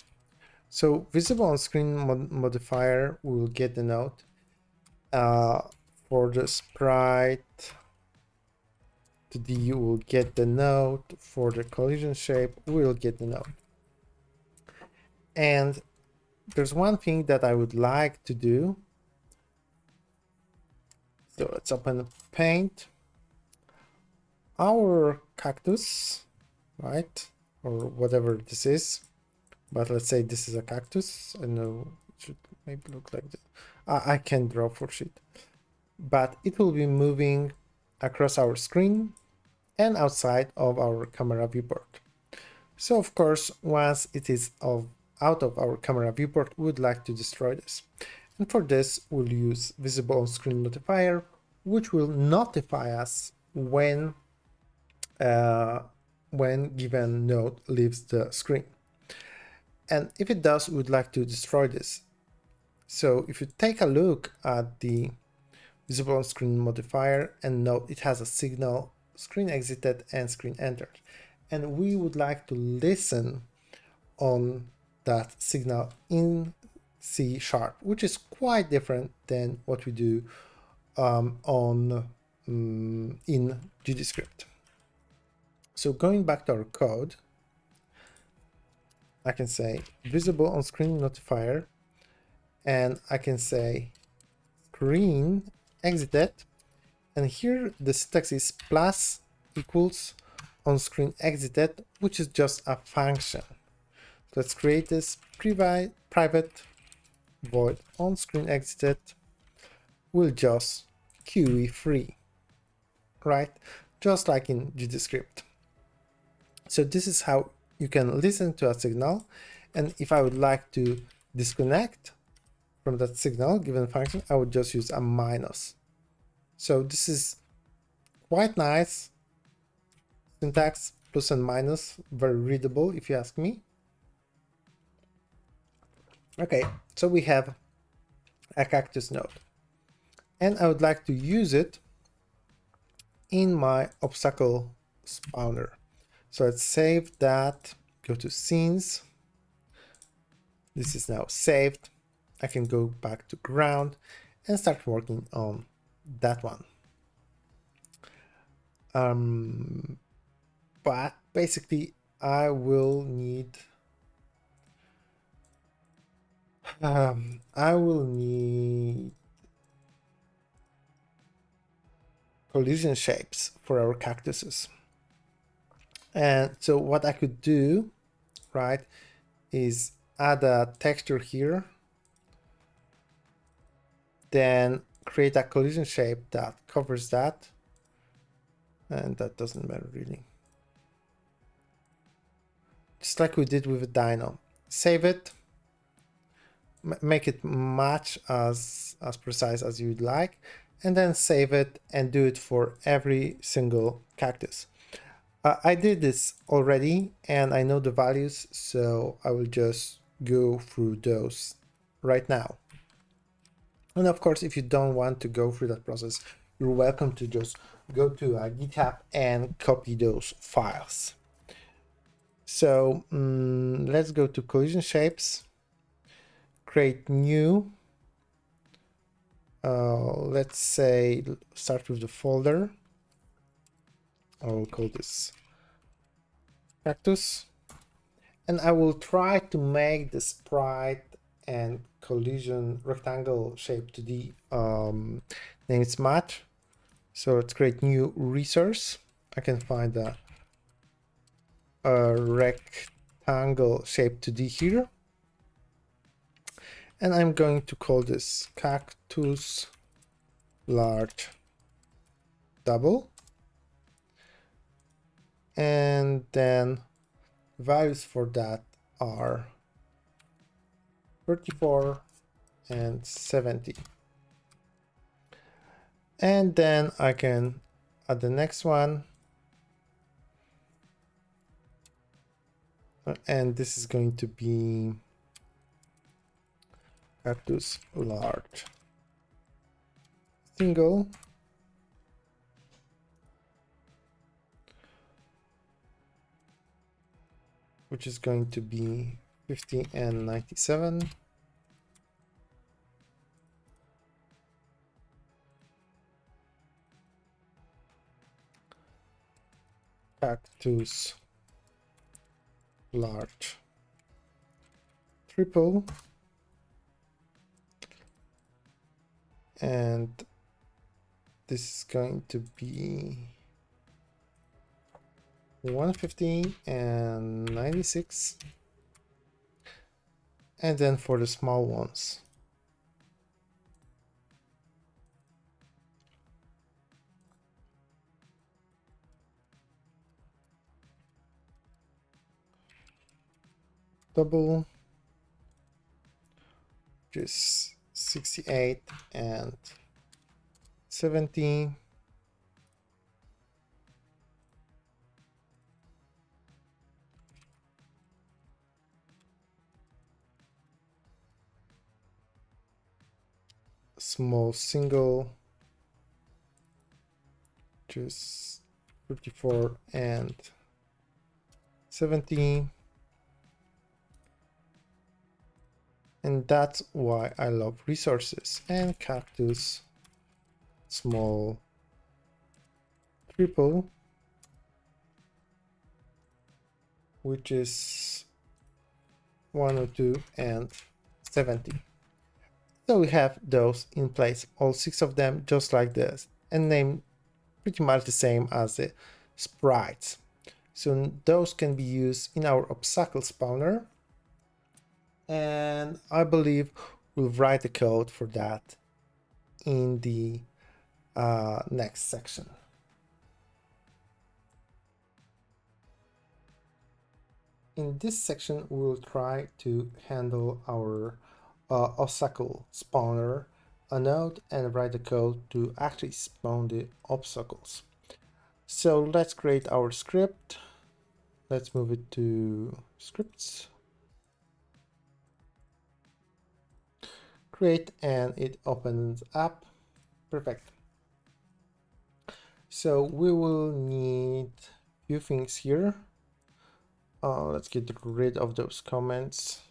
So visible on screen modifier, we will get the node. For the sprite 2D, you will get the node. For the collision shape, we will get the node. And there's one thing that I would like to do. So let's open paint. Our cactus, right? Or whatever this is. But let's say this is a cactus. I know it should maybe look like this. I can draw for shit. But it will be moving across our screen and outside of our camera viewport. So of course, once it is out of our camera viewport, we would like to destroy this. And for this, we'll use visible on screen notifier, which will notify us when given node leaves the screen. And if it does, we would like to destroy this. So if you take a look at the visible on screen modifier and note it has a signal screen exited and screen entered. And we would like to listen on that signal in C#, which is quite different than what we do in GDScript. So going back to our code, I can say visible on screen notifier, and I can say screen exited, and here the syntax is plus equals on screen exited, which is just a function. Let's create this private void on screen exited will just QE free, right? Just like in GDScript. So this is how you can listen to a signal, and if I would like to disconnect from that signal given function, I would just use a minus. So this is quite nice syntax, plus and minus, very readable if you ask me. Okay, so we have a cactus node, and I would like to use it in my obstacle spawner. So let's save that, go to scenes. This is now saved. I can go back to ground and start working on that one. But basically I will need collision shapes for our cactuses. And so what I could do, right, is add a texture here, then create a collision shape that covers that, and that doesn't matter really. Just like we did with a dino. Save it, make it match as precise as you'd like, and then save it and do it for every single cactus. I did this already and I know the values, so I will just go through those right now. And of course, if you don't want to go through that process, you're welcome to just go to GitHub and copy those files. So let's go to collision shapes, create new. Let's say start with the folder. I will call this cactus, and I will try to make the sprite and collision rectangle shape to the names match. So let's create new resource. I can find a rectangle shape 2D here, and I'm going to call this cactus large double, and then values for that are 34 and 70. And then I can add the next one, and this is going to be cactus large single, which is going to be 50 and 97. Cactus large triple, and this is going to be 150 and 96. And then for the small ones, double, which is 68 and 70. small single, just 54 and 17. And that's why I love resources. And cactus, small triple, which is 102 and 70. So we have those in place, all 6 of them just like this, and named pretty much the same as the sprites. So those can be used in our obstacle spawner, and I believe we'll write the code for that in the next section. In this section, we'll try to handle our obstacle spawner, a node, and write the code to actually spawn the obstacles. So let's create our script. Let's move it to scripts. Create, and it opens up. Perfect. So we will need a few things here. Let's get rid of those comments.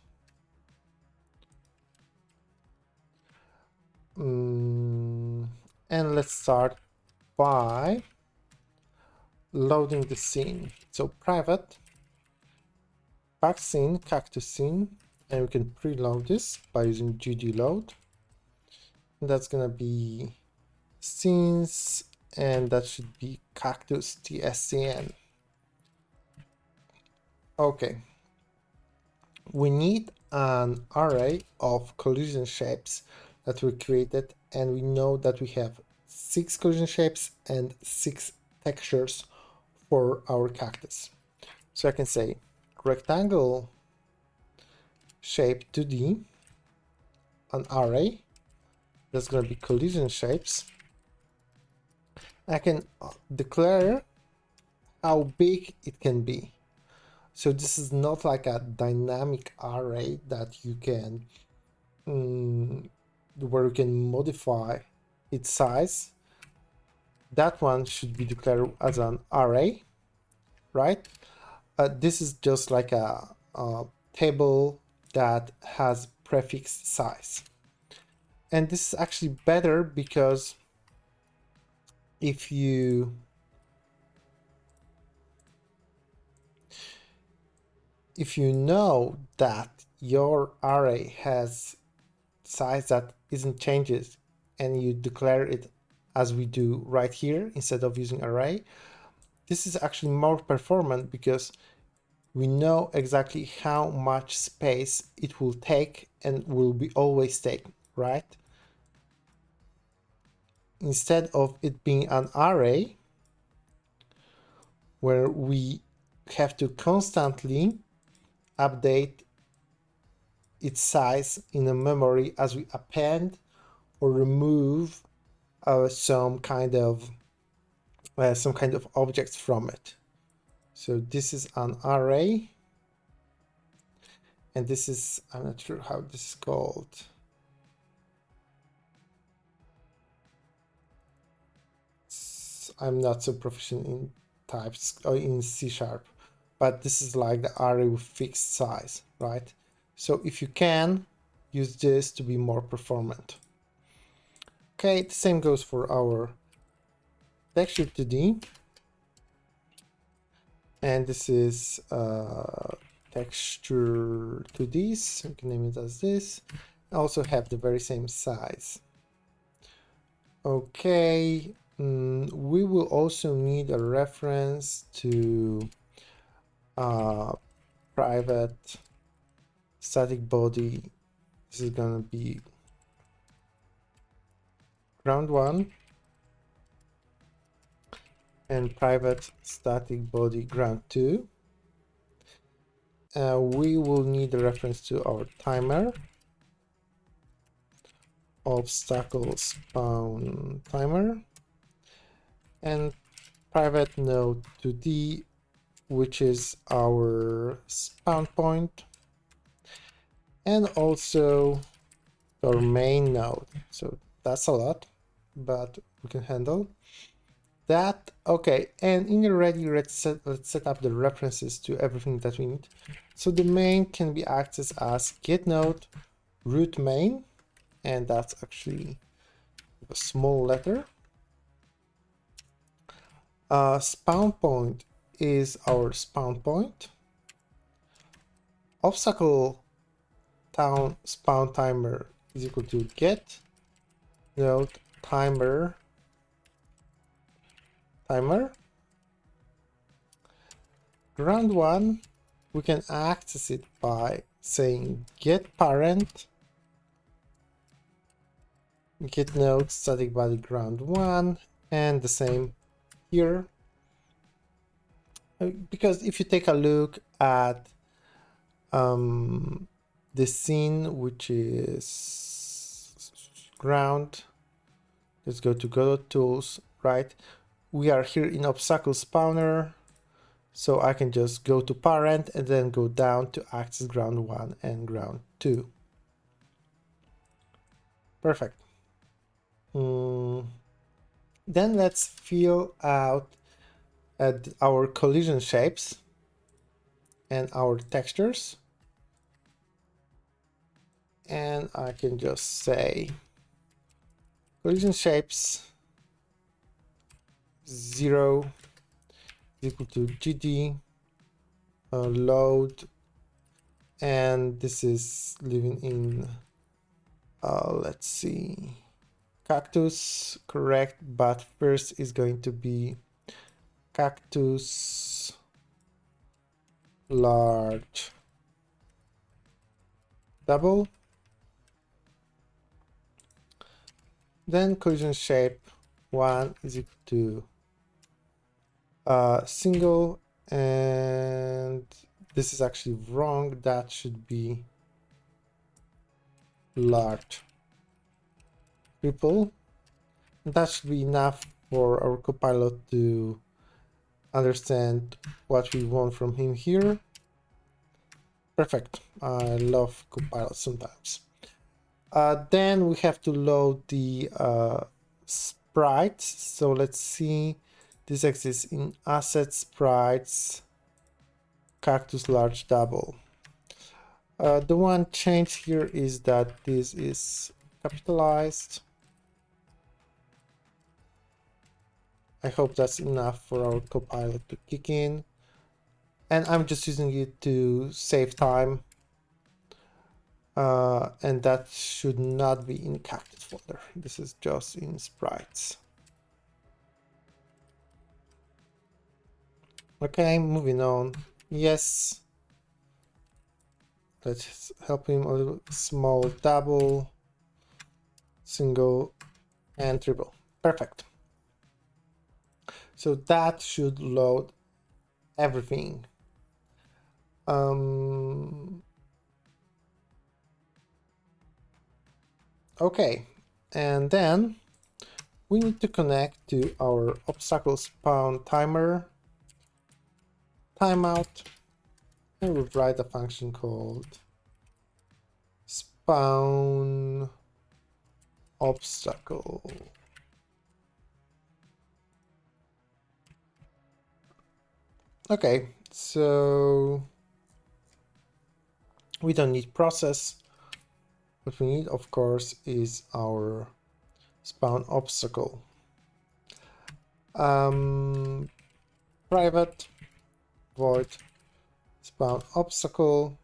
And let's start by loading the scene. So private back scene, cactus scene, and we can preload this by using ggload. And that's gonna be scenes, and that should be cactus tscn. Okay, we need an array of collision shapes that we created, and we know that we have 6 collision shapes and 6 textures for our cactus. So I can say rectangle shape 2D, an array that's going to be collision shapes. I can declare how big it can be. So this is not like a dynamic array that you can where you can modify its size. That one should be declared as an array, right? This is just like a table that has prefixed size. And this is actually better because if you know that your array has size that isn't changes, and you declare it as we do right here instead of using array, this is actually more performant because we know exactly how much space it will take and will be always take, right? Instead of it being an array where we have to constantly update its size in the memory as we append or remove some kind of objects from it. So this is an array, and this is, I'm not sure how this is called. I'm not so proficient in types or in C#, but this is like the array with fixed size, right? So if you can use this to be more performant. Okay, the same goes for our texture 2D. And this is texture 2D, so we can name it as this. Also have the very same size. Okay, we will also need a reference to private static body. This is gonna be ground 1 and private static body ground 2. We will need a reference to our timer, obstacle spawn timer, and private node 2D, which is our spawn point, and also our main node. So that's a lot, but we can handle that. Okay, and in your ready, let's set up the references to everything that we need. So the main can be accessed as get node root main, and that's actually a small letter. Spawn point is our spawn point. Obstacle town spawn timer is equal to get node timer. Ground one, we can access it by saying get parent, get node static body ground one, and the same here. Because if you take a look at the scene, which is ground, let's go to Godot tools, right? We are here in obstacle spawner, so I can just go to parent and then go down to access ground 1 and ground 2. Perfect. Then let's fill out our collision shapes and our textures. And I can just say collision shapes 0 is equal to GD load, and this is living in let's see, cactus, correct, but first is going to be cactus large double, then collision shape 1 is equal to single, and this is actually wrong, that should be large triple. That should be enough for our copilot to understand what we want from him here. Perfect. I love copilot sometimes. Then we have to load the sprites. So let's see. This exists in asset sprites, cactus large double. The one change here is that this is capitalized. I hope that's enough for our copilot to kick in. And I'm just using it to save time. And that should not be in cactus folder. This is just in sprites. Okay, moving on. Yes. Let's help him a little. Small double, single, and triple. Perfect. So that should load everything. Okay, and then we need to connect to our obstacle spawn timer timeout, and we'll write a function called spawn obstacle. Okay, so we don't need process. What we need, of course, is our spawn obstacle. Private void spawn obstacle,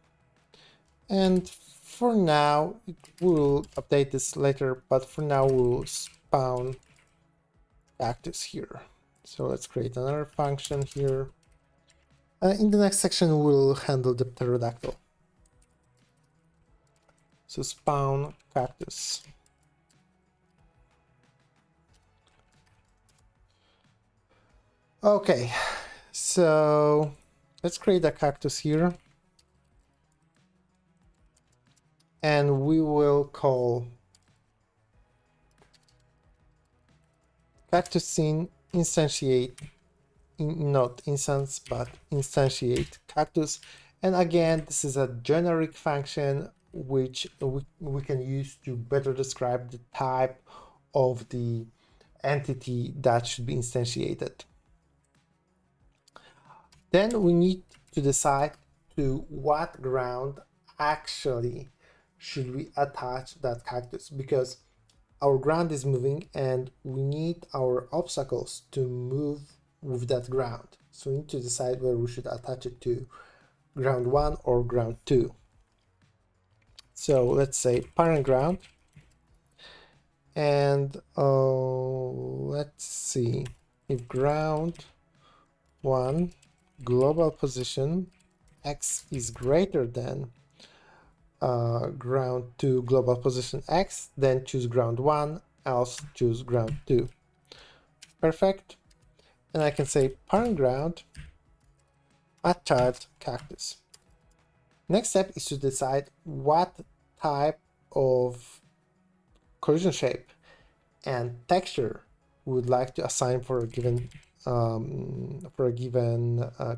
and for now we'll update this later, but for now we'll spawn cactus here. So let's create another function here. In the next section we'll handle the pterodactyl. So spawn cactus. Okay, so let's create a cactus here. And we will call Cactus Scene instantiate, not instance, but instantiate cactus. And again, this is a generic function which we can use to better describe the type of the entity that should be instantiated. Then we need to decide to what ground actually should we attach that cactus, because our ground is moving and we need our obstacles to move with that ground. So we need to decide whether we should attach it to ground 1 or ground 2. So let's say parent ground, and let's see if ground 1 global position x is greater than ground 2 global position x, then choose ground 1, else choose ground 2. Perfect. And I can say parent ground attach cactus. Next step is to decide what type of collision shape and texture we would like to assign for a given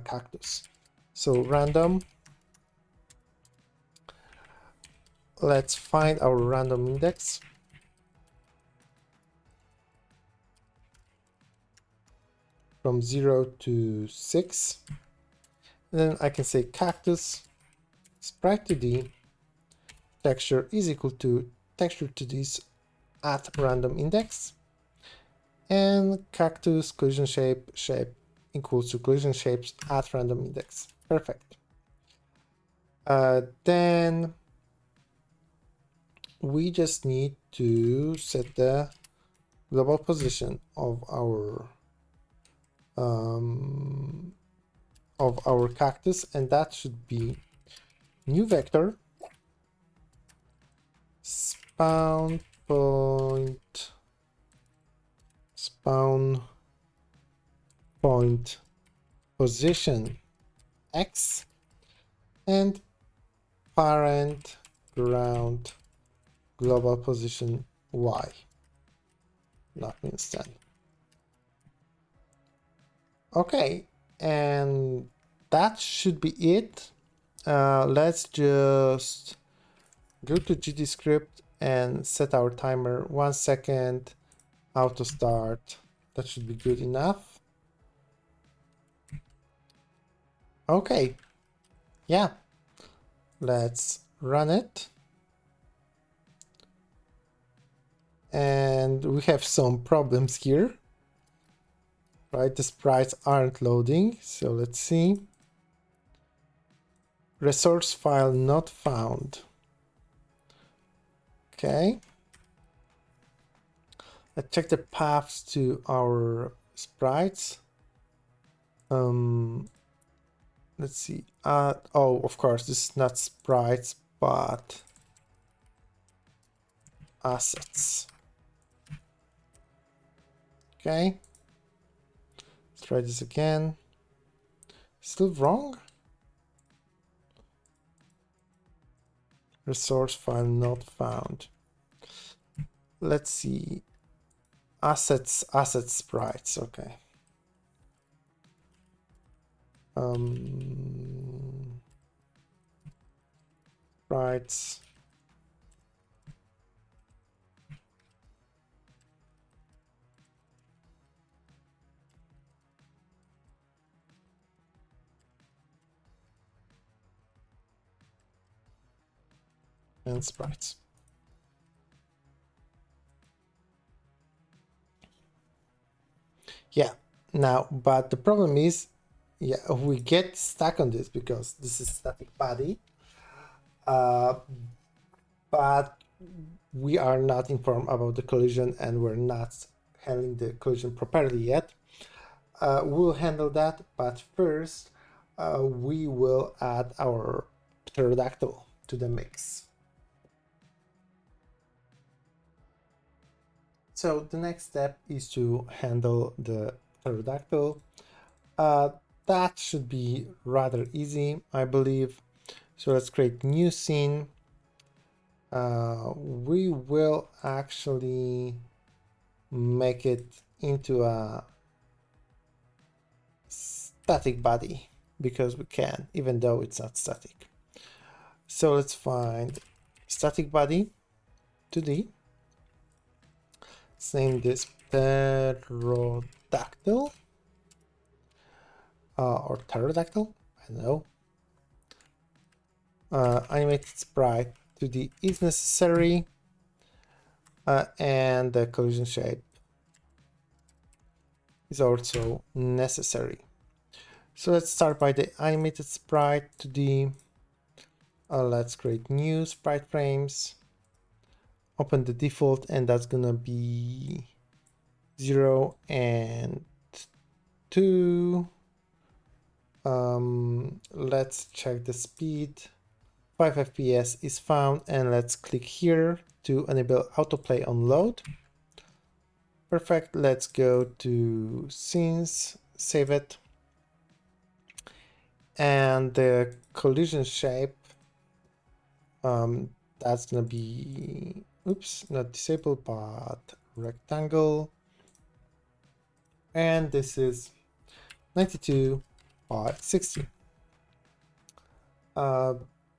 cactus. So random. Let's find our random index. From 0 to 6. And then I can say cactus sprite 2D texture is equal to texture 2Ds at random index, and cactus collision shape equals to collision shapes at random index. Perfect. Then we just need to set the global position of our cactus, and that should be new vector spawn point position x and parent ground global position y, not means 10. Okay, and that should be it. Let's just go to GDScript and set our timer 1 second, auto start. That should be good enough. Okay, yeah, let's run it. And we have some problems here, right? The sprites aren't loading, so let's see. Resource file not found. Okay. Let's check the paths to our sprites. Let's see. Oh, of course, this is not sprites, but assets. Okay. Let's try this again. Still wrong? Resource file not found. Let's see. Assets sprites. Okay. Sprites. And sprites. Yeah, now, but the problem is, yeah, we get stuck on this because this is static body, but we are not informed about the collision and we're not handling the collision properly yet. We'll handle that, but first we will add our pterodactyl to the mix. So the next step is to handle the pterodactyl. That should be rather easy, I believe. So let's create new scene. We will actually make it into a static body because we can, even though it's not static. So let's find static body 2D. Let's name this Pterodactyl or Pterodactyl. I don't know. Animated sprite 2D is necessary, and the collision shape is also necessary. So let's start by the animated sprite 2D. Let's create new sprite frames. Open the default, and that's gonna be 0 and 2. Let's check the speed. 5 FPS is found, and let's click here to enable autoplay on load. Perfect. Let's go to scenes, save it. And the collision shape, that's gonna be, oops, not disabled, but rectangle. And this is 92 by 60.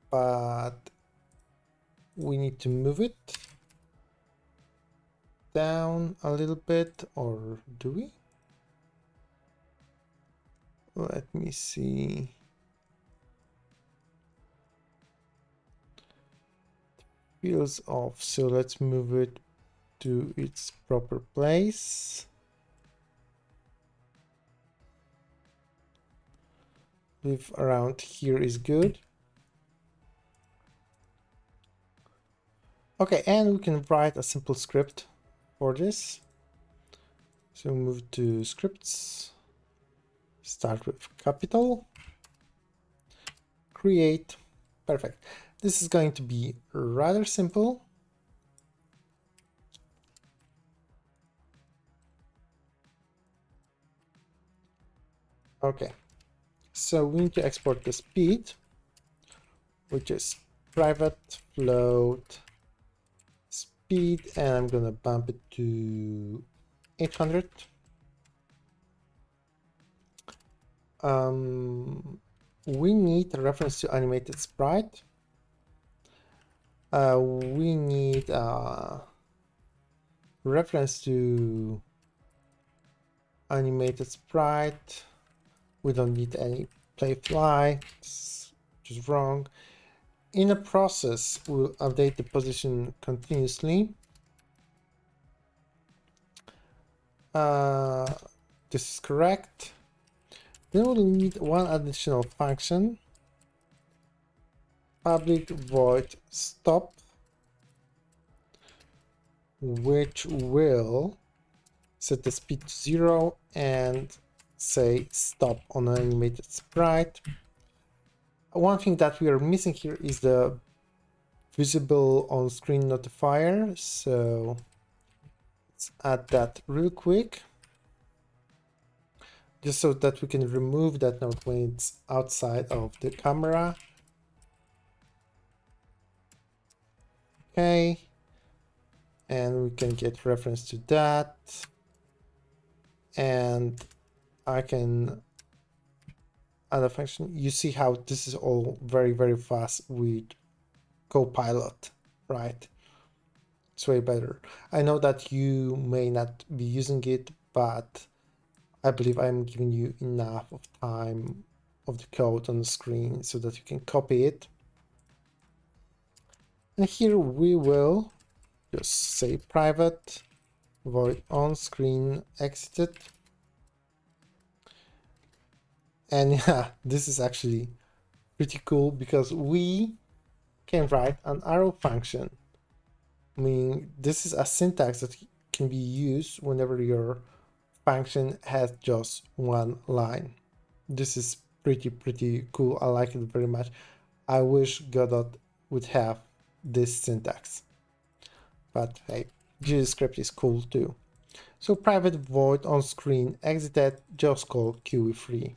But we need to move it down a little bit, or do we? Let me see. Feels off, so let's move it to its proper place. Leave around here is good. Okay, and we can write a simple script for this. So move to scripts, start with capital, create, perfect. This is going to be rather simple. Okay, so we need to export the speed, which is private float speed, and I'm gonna bump it to 800. We need a reference to animated sprite. We need a reference to animated sprite. We don't need any play fly, it's just wrong. In a process, we'll update the position continuously. This is correct. Then we'll need one additional function, public void stop, which will set the speed to 0 and say stop on an animated sprite. One thing that we are missing here is the visible on screen notifier, so let's add that real quick, just so that we can remove that note when it's outside of the camera. Okay, and we can get reference to that, and I can add a function. You see how this is all very, very fast with Copilot, right? It's way better. I know that you may not be using it, but I believe I'm giving you enough of time of the code on the screen so that you can copy it. And here we will just say private void on screen exited. And yeah, this is actually pretty cool because we can write an arrow function. Meaning this is a syntax that can be used whenever your function has just one line. This is pretty cool. I like it very much. I wish Godot would have this syntax. But hey, GScript is cool too. So private void on screen exited, just call QE3.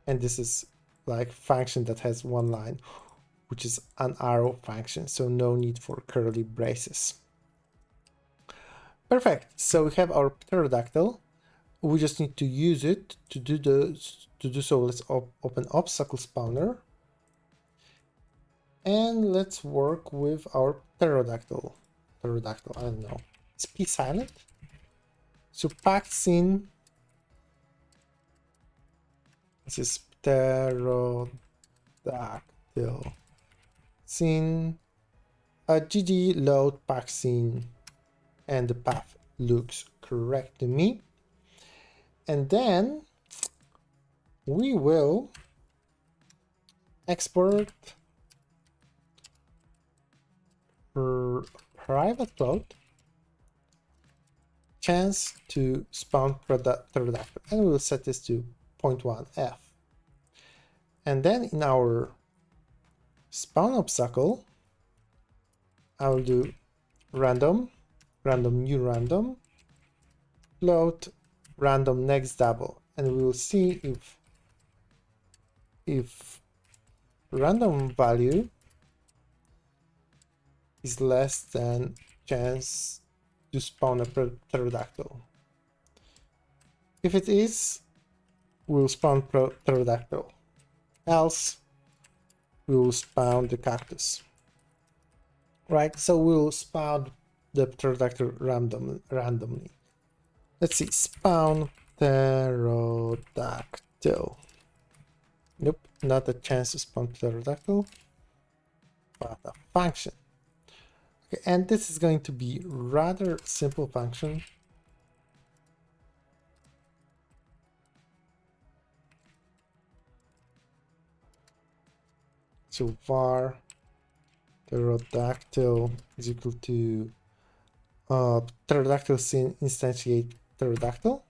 And this is like function that has one line, which is an arrow function, so no need for curly braces. Perfect. So we have our pterodactyl. We just need to use it to do so. Let's open obstacle spawner, and let's work with our pterodactyl. I don't know. Is P silent? So Cactus Scene, this is Pterodactyl Scene, GG load Cactus Scene, and the path looks correct to me. And then we will export private float chance to spawn pterodactyl, and we will set this to 0.1f. And then in our spawn obstacle, I will do random new random float random next double, and we will see if random value is less than chance to spawn a pterodactyl. If it is, we'll spawn pterodactyl. Else, we will spawn the cactus. Right, so we'll spawn the pterodactyl randomly. Let's see, spawn pterodactyl. Nope, not a chance to spawn pterodactyl, but a function. Okay, and this is going to be rather simple function. So var pterodactyl is equal to pterodactyl scene instantiate pterodactyl.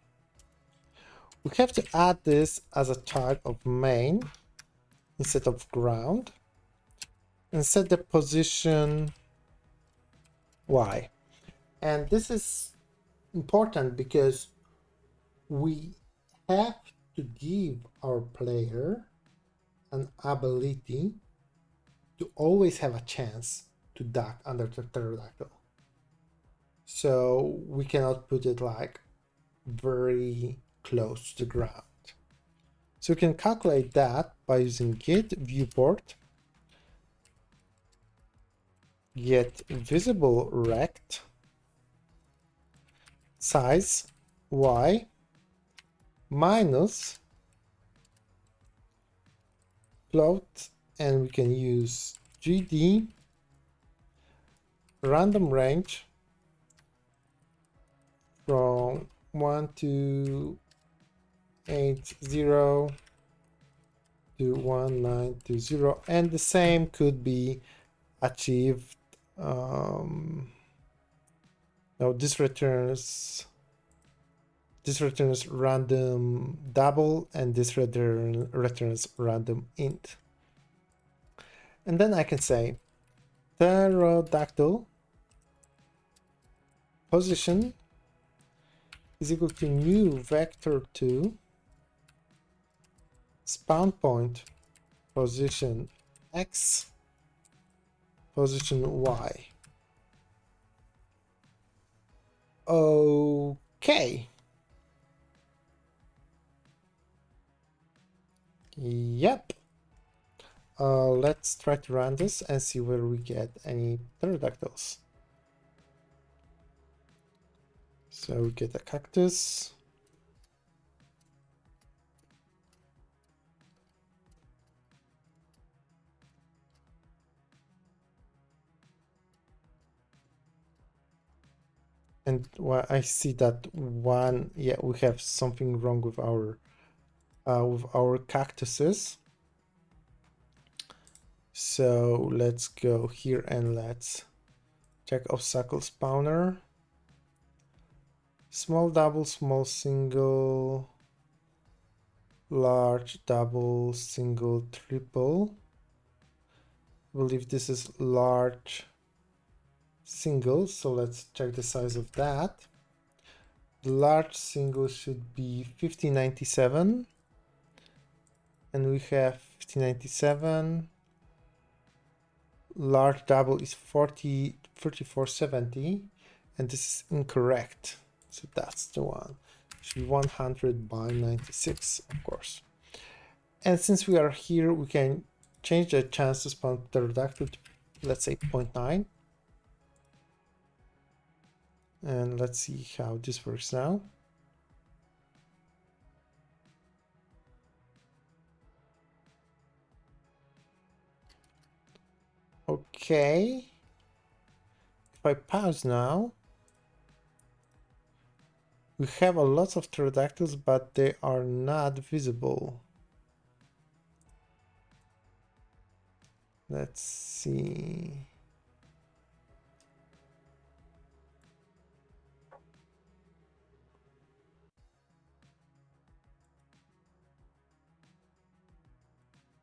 We have to add this as a child of main instead of ground and set the position y. And this is important because we have to give our player an ability to always have a chance to duck under the pterodactyl. So we cannot put it like very close to the ground. So we can calculate that by using get viewport, get visible rect, size y minus float, and we can use gd random range from 1 to 80 to 1920, and the same could be achieved. Now this returns random double, and this returns random int. And then I can say pterodactyl position is equal to new vector2 spawn point position x position y. Okay. Yep. Let's try to run this and see whether we get any pterodactyls. So we get a cactus. And well, I see that one, yeah, we have something wrong with our cactuses. So let's go here and let's check obstacle spawner. Small double, small single, large double, single, triple. I believe this is large single, so let's check the size of that. The large single should be 5097, and we have 5097. Large double is 3470, and this is incorrect. So that's the one. It should be 100 by 96, of course. And since we are here, we can change the chance to spawn pterodactyl to, let's say, 0.9. And let's see how this works now. Okay. If I pause now, we have a lot of pterodactyls, but they are not visible. Let's see.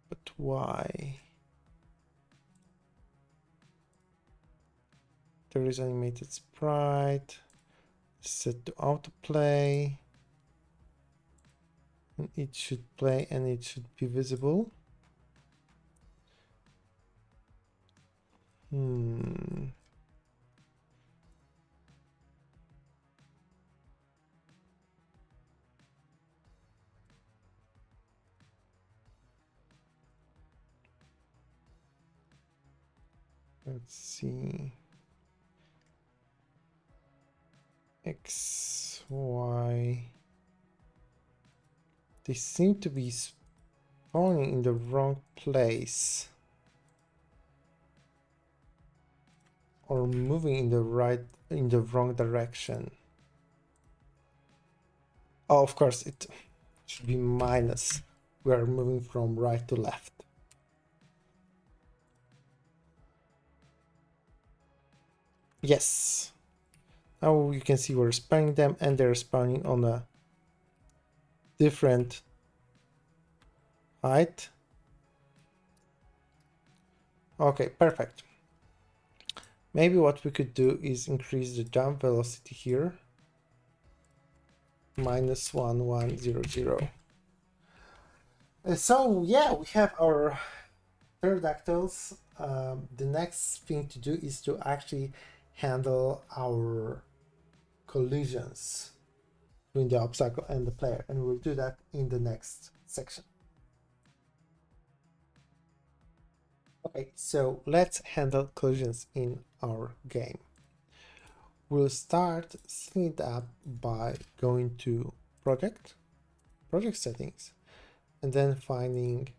But why? There is animated sprite. Set to autoplay. And it should play and it should be visible. Let's see. X, Y. They seem to be spawning in the wrong place. Or moving in the wrong direction. Oh, of course, it should be minus. We are moving from right to left. Yes. Now you can see we're spawning them and they're spawning on a different height. Okay, perfect. Maybe what we could do is increase the jump velocity here. -1100. So yeah, we have our pterodactyls. The next thing to do is to actually handle our collisions between the obstacle and the player, and we'll do that in the next section. Okay, so let's handle collisions in our game. We'll start setting it up by going to project settings, and then finding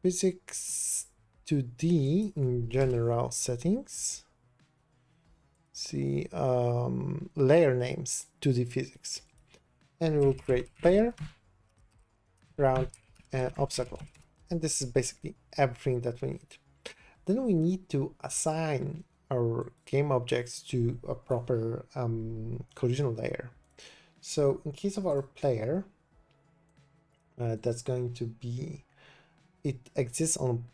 physics 2D in general settings. See layer names 2D physics, and we'll create player, ground, and obstacle. And this is basically everything that we need. Then we need to assign our game objects to a proper collision layer. So in case of our player, that's going to be, it exists on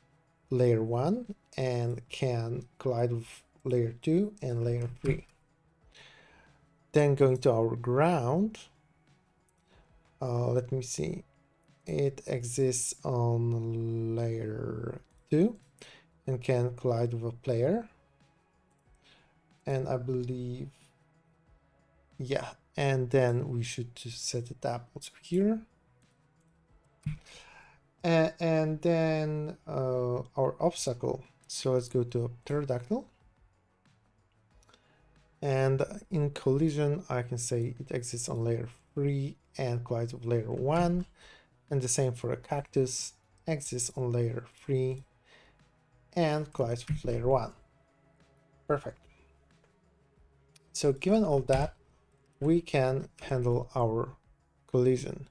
layer 1 and can collide with layer 2 and layer 3. Then going to our ground, let me see, it exists on layer 2 and can collide with a player. And I believe, yeah, and then we should just set it up also here. And then our obstacle. So let's go to pterodactyl. And in collision, I can say it exists on layer 3 and collides with layer 1. And the same for a cactus, exists on layer 3 and collides with layer 1. Perfect. So given all that, we can handle our collision.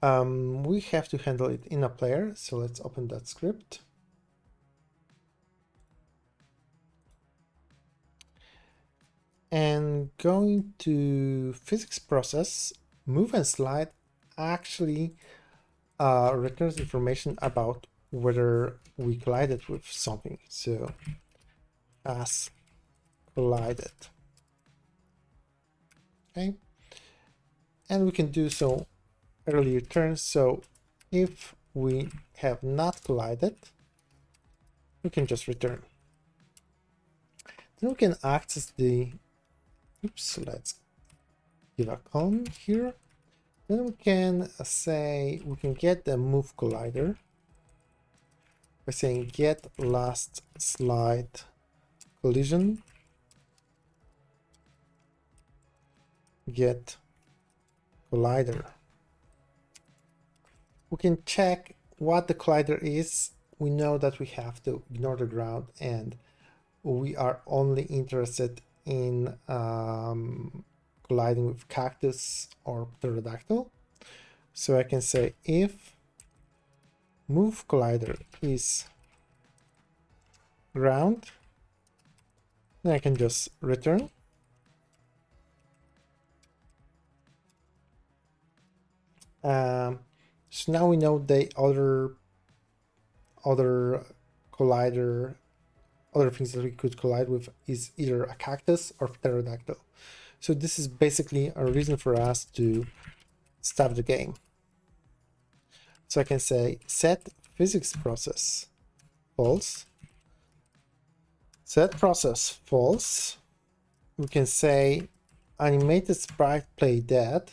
We have to handle it in a player, so let's open that script. And going to physics process, move and slide actually returns information about whether we collided with something. So as collided. Okay. And we can do so earlier turns. So if we have not collided, we can just return. Then we can access the, oops, let's give a column here. Then we can say, we can get the move collider by saying get last slide collision. get collider. We can check what the collider is. We know that we have to ignore the ground, and we are only interested in colliding with cactus or pterodactyl. So I can say if move collider is ground, then I can just return. So now we know the other collider, other things that we could collide with is either a cactus or pterodactyl. So this is basically a reason for us to stop the game. So I can say set physics process false, set process false. We can say animated sprite play dead,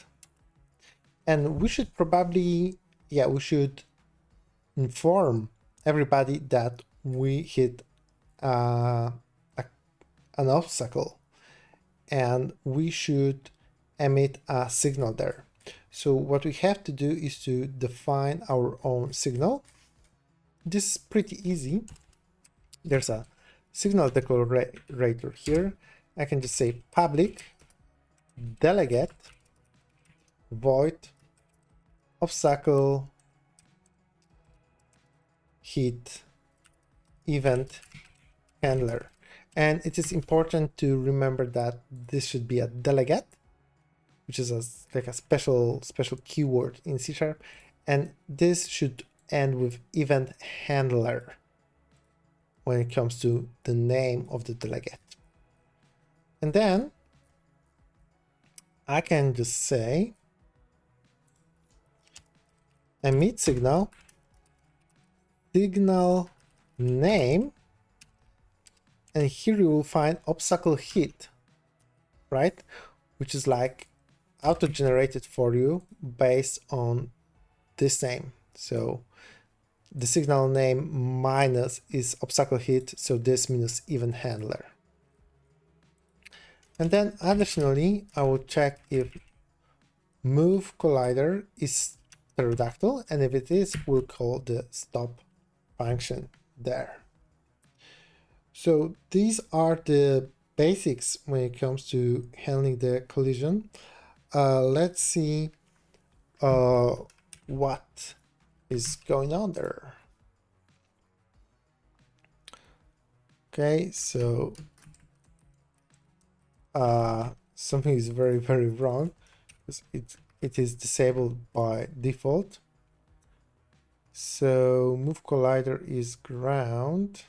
and we should probably, yeah, we should inform everybody that we hit an obstacle, and we should emit a signal there. So what we have to do is to define our own signal. This is pretty easy. There's a signal declarator here. I can just say public delegate void obstacle hit event handler. And it is important to remember that this should be a delegate, which is like a special keyword in C#, and this should end with event handler when it comes to the name of the delegate. And then I can just say emit signal name, and here you will find obstacle hit, right? Which is like auto-generated for you based on this name. So the signal name minus is obstacle hit, so this minus event handler. And then additionally, I will check if move collider is pterodactyl, and if it is, we'll call the stop function there. So these are the basics when it comes to handling the collision. Let's see what is going on there. Okay, so something is very, very wrong because it is disabled by default. So move collider is ground.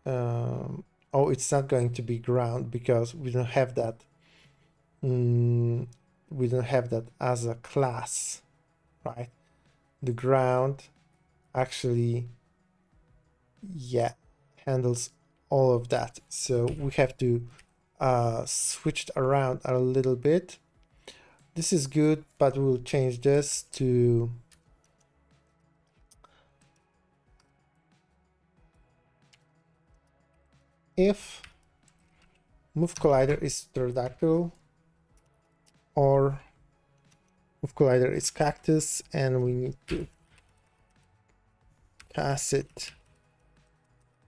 Oh, it's not going to be ground because we don't have that. We don't have that as a class, right? The ground actually, yeah, handles all of that. So we have to switch it around a little bit. This is good, but we'll change this to if move collider is pterodactyl or move collider is cactus, and we need to cast it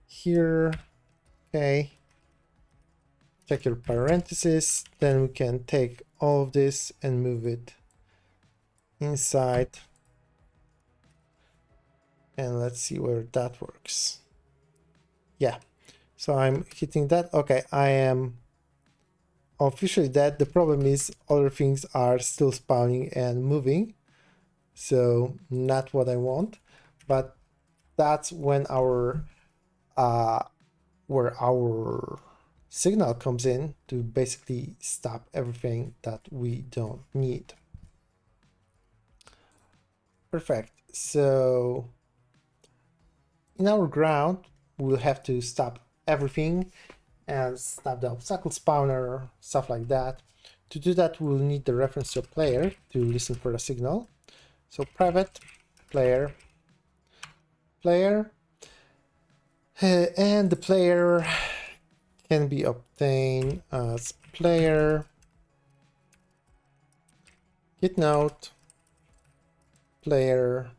here. Okay, check your parentheses, then we can take all of this and move it inside, and let's see where that works. Yeah, so I'm hitting that. Okay, I am officially dead. The problem is other things are still spawning and moving, so not what I want, but that's when our where our signal comes in to basically stop everything that we don't need. Perfect. So in our ground, we'll have to stop everything and stop the obstacle spawner, stuff like that. To do that, we'll need the reference to a player to listen for a signal. So private player, and the player can be obtained as player git node player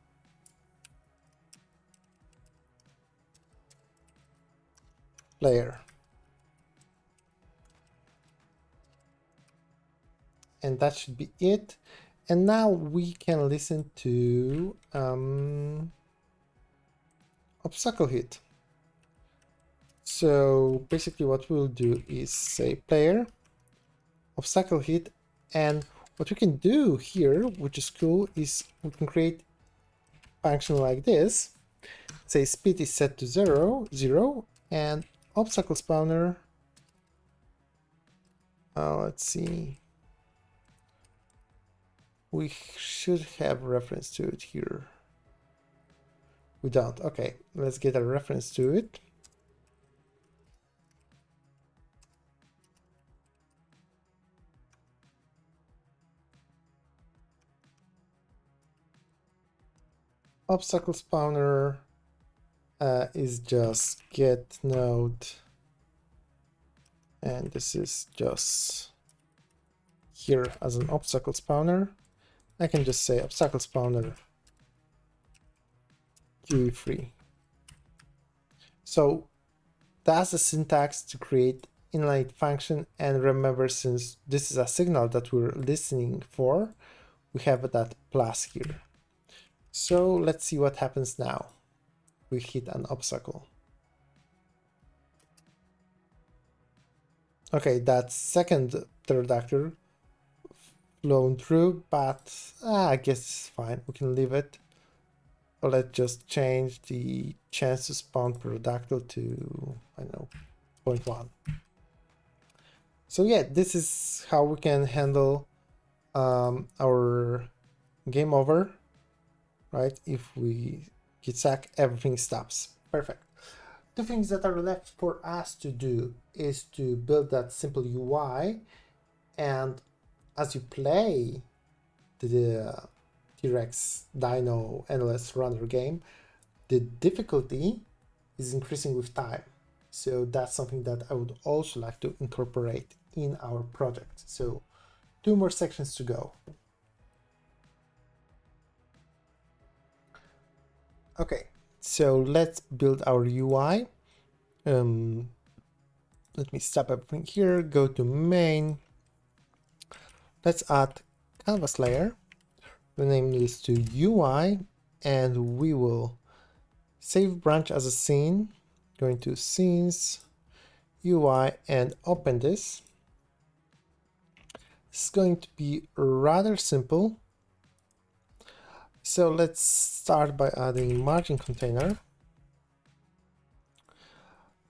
player. And that should be it. And now we can listen to obstacle hit. So basically what we'll do is say player obstacle hit, and what we can do here, which is cool, is we can create a function like this. Say speed is set to 0, and obstacle spawner, let's see, we should have reference to it here. We don't. Okay, let's get a reference to it. Obstacle spawner is just get node, and this is just here as an obstacle spawner. I can just say obstacle spawner QE free. So that's the syntax to create inline function. And remember, since this is a signal that we're listening for, we have that plus here. So let's see what happens now. We hit an obstacle. Okay, that second pterodactyl flown through, but I guess it's fine. We can leave it. Let's just change the chance to spawn pterodactyl to, I don't know, 0.1. So yeah, this is how we can handle our game over, right? If we git sack, everything stops. Perfect. The things that are left for us to do is to build that simple UI, and as you play the T-Rex Dino Endless Runner game, the difficulty is increasing with time. So that's something that I would also like to incorporate in our project. So 2 more sections to go. Okay, so let's build our UI. Let me stop everything here, go to main. Let's add canvas layer, rename this to UI, and we will save branch as a scene, going to scenes, UI, and open this. This is going to be rather simple. So let's start by adding margin container.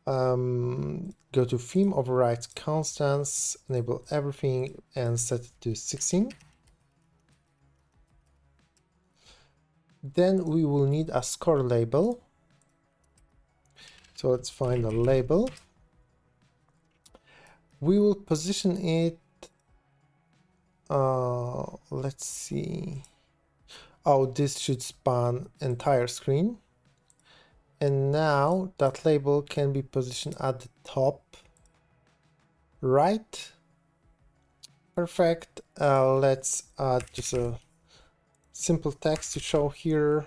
Go to theme, override constants, enable everything, and set it to 16. Then we will need a score label. So let's find a label. We will position it, let's see. Oh, this should span entire screen. And now that label can be positioned at the top right. Perfect. Let's add just a simple text to show here.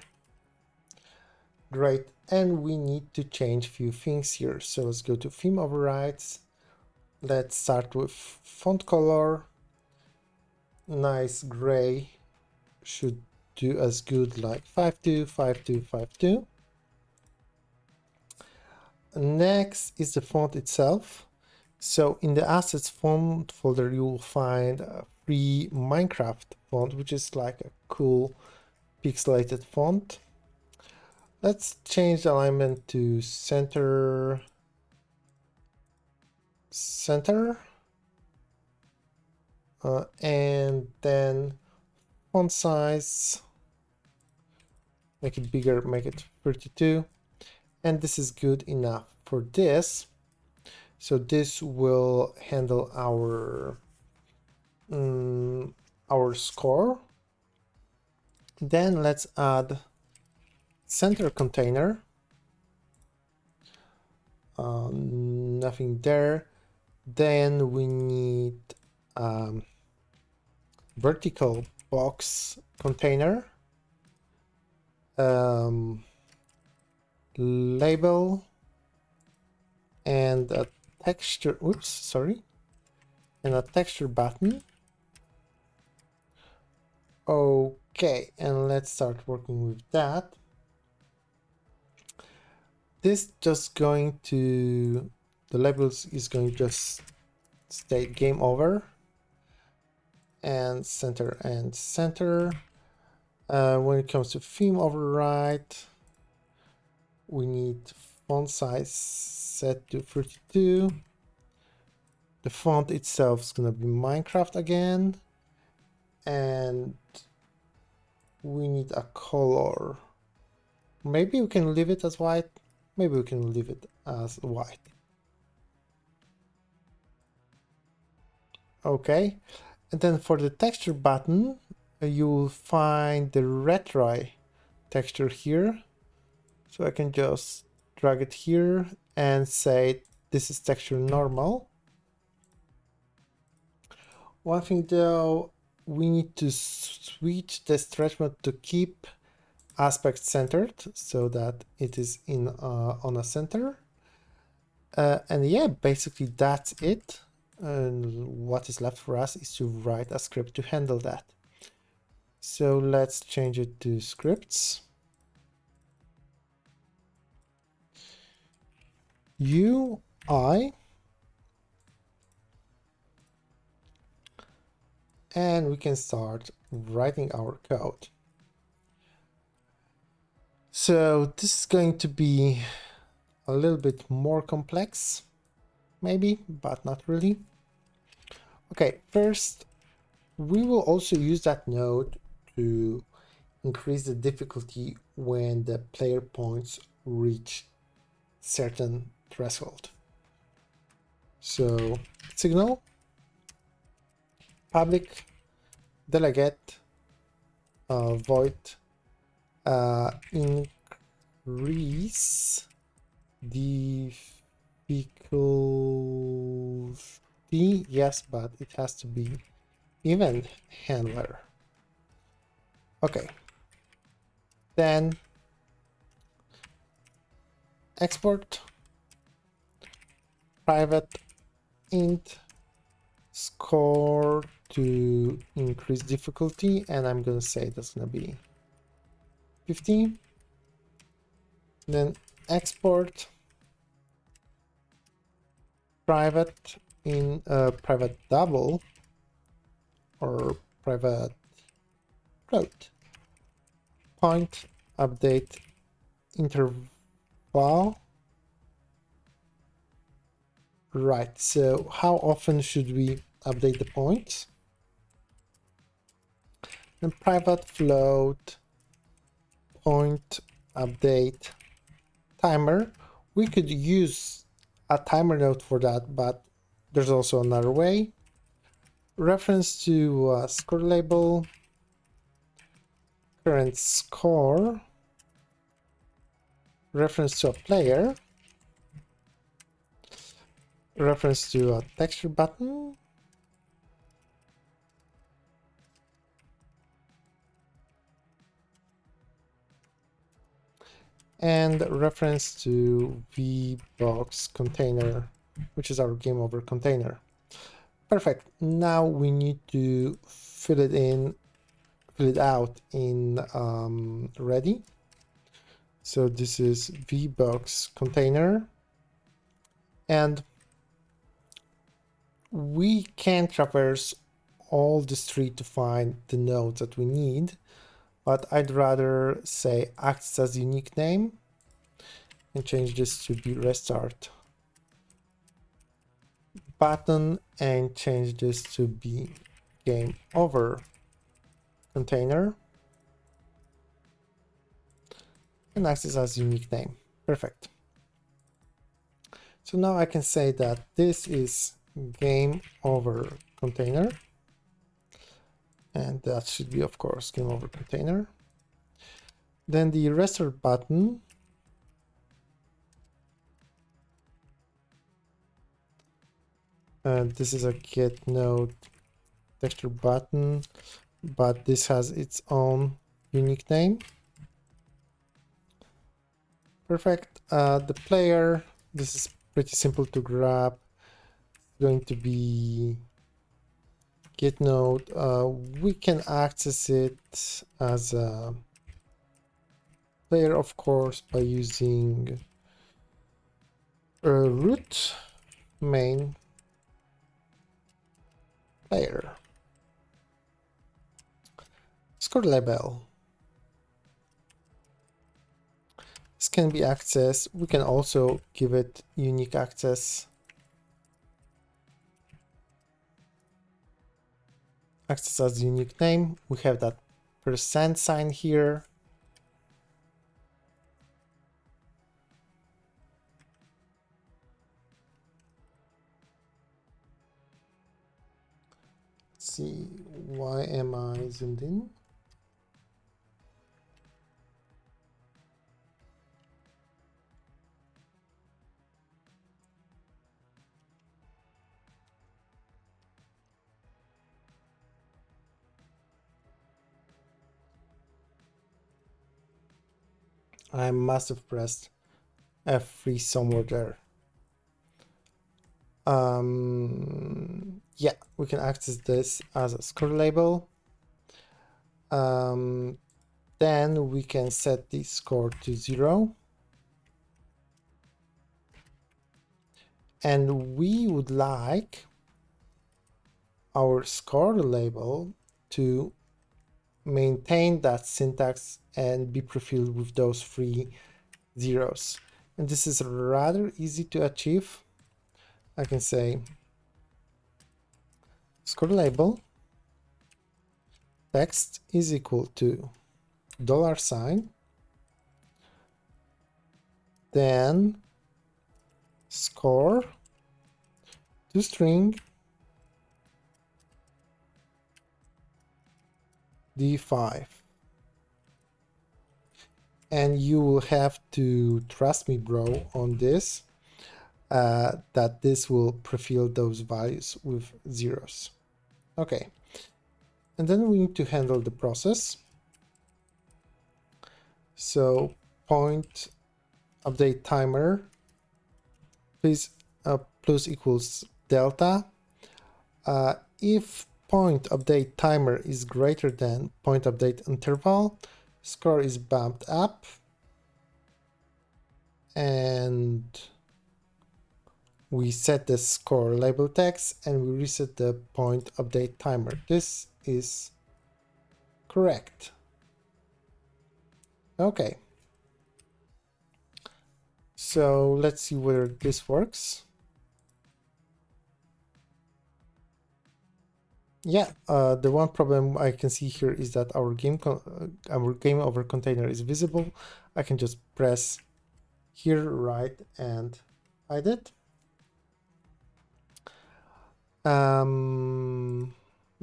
Great. And we need to change a few things here. So let's go to theme overrides. Let's start with font color. Nice gray should do as good, like 525252. Next is the font itself. So in the assets font folder, you will find a free Minecraft font, which is like a cool pixelated font. Let's change the alignment to center. And then font size, make it bigger, make it 32. And this is good enough for this. So this will handle our score. Then let's add center container. nothing there. Then we need vertical box container, label, and a texture, oops, sorry, and a texture button. Okay, and let's start working with that. This just going to, the labels is going to just stay game over, and center and center. When it comes to theme override, we need font size set to 32. The font itself is going to be Minecraft again. And we need a color. Maybe we can leave it as white. Maybe we can leave it as white. Okay. And then for the texture button, you will find the retro texture here. So I can just drag it here and say this is texture normal. One thing though, we need to switch the stretch mode to keep aspect centered so that it is in on a center. And yeah, basically that's it. And what is left for us is to write a script to handle that. So let's change it to scripts. UI, and we can start writing our code. So this is going to be a little bit more complex, maybe, but not really. Okay, first, we will also use that node to increase the difficulty when the player points reach certain threshold. So signal public delegate void increase difficulty, yes, but it has to be event handler. Okay, then export private int score to increase difficulty, and I'm gonna say that's gonna be 50. Then export private in private double or private float point update interval. Right, so how often should we update the points? And private float point update timer. We could use a timer node for that, but there's also another way. Reference to score label, current score, reference to a player, reference to a texture button, and reference to vbox container, which is our game over container. Perfect. Now we need to fill it out in ready. So this is vbox container, and we can traverse all the street to find the nodes that we need, but I'd rather say acts as unique name and change this to be restart button and change this to be game over container and access as unique name. Perfect. So now I can say that this is game over container, and that should be, of course, game over container. Then the restart button And this is a get node texture button, but this has its own unique name. Perfect. The player, this is pretty simple to grab. It's going to be get node. We can access it as a player, of course, by using root main player. Score label. This can be accessed. We can also give it unique access. Access as unique name. We have that percent sign here. Let's see, why am I zoomed in? I must have pressed F3 somewhere there. Yeah, we can access this as a score label. Then we can set the score to 0. And we would like our score label to maintain that syntax and be prefilled with those 3 zeros. And this is rather easy to achieve. I can say score label text is equal to $, then score to string d5. And you will have to trust me, bro, on this, that this will prefill those values with zeros. Okay. And then we need to handle the process. So point update timer, please plus equals delta. If point update timer is greater than point update interval, score is bumped up, and we set the score label text and we reset the point update timer. This is correct. Okay. So let's see whether this works. Yeah, the one problem I can see here is that our game over container is visible. I can just press here, right, and hide it.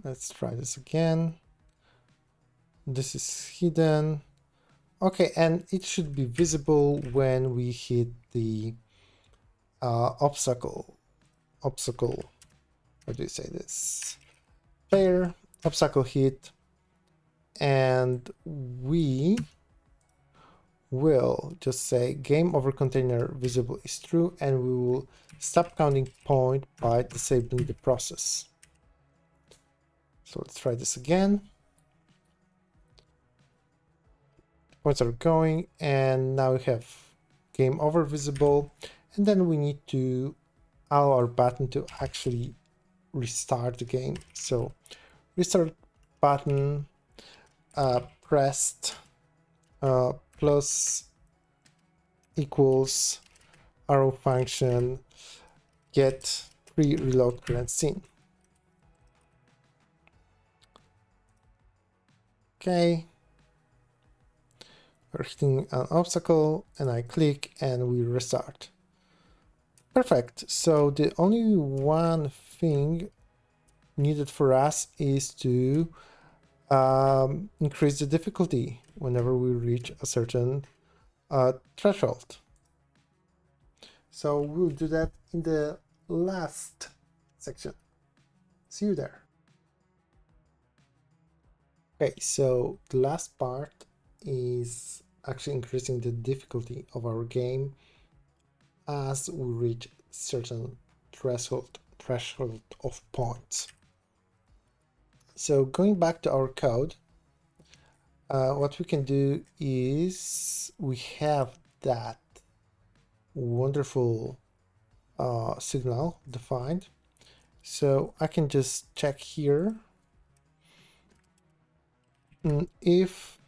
Let's try this again. This is hidden. Okay, and it should be visible when we hit the obstacle. How do you say this? Player, obstacle hit, and we will just say game over container visible is true, and we will stop counting point by disabling the process. So let's try this again. Points are going, and now we have game over visible, and then we need to allow our button to actually restart the game. So restart button pressed plus equals arrow function get reload current scene. Okay, we're hitting an obstacle and I click and we restart. Perfect. So the only one thing needed for us is to increase the difficulty whenever we reach a certain threshold. So we'll do that in the last section. See you there. Okay, so the last part is actually increasing the difficulty of our game as we reach certain threshold of points. So going back to our code, what we can do is we have that wonderful signal defined. So I can just check here if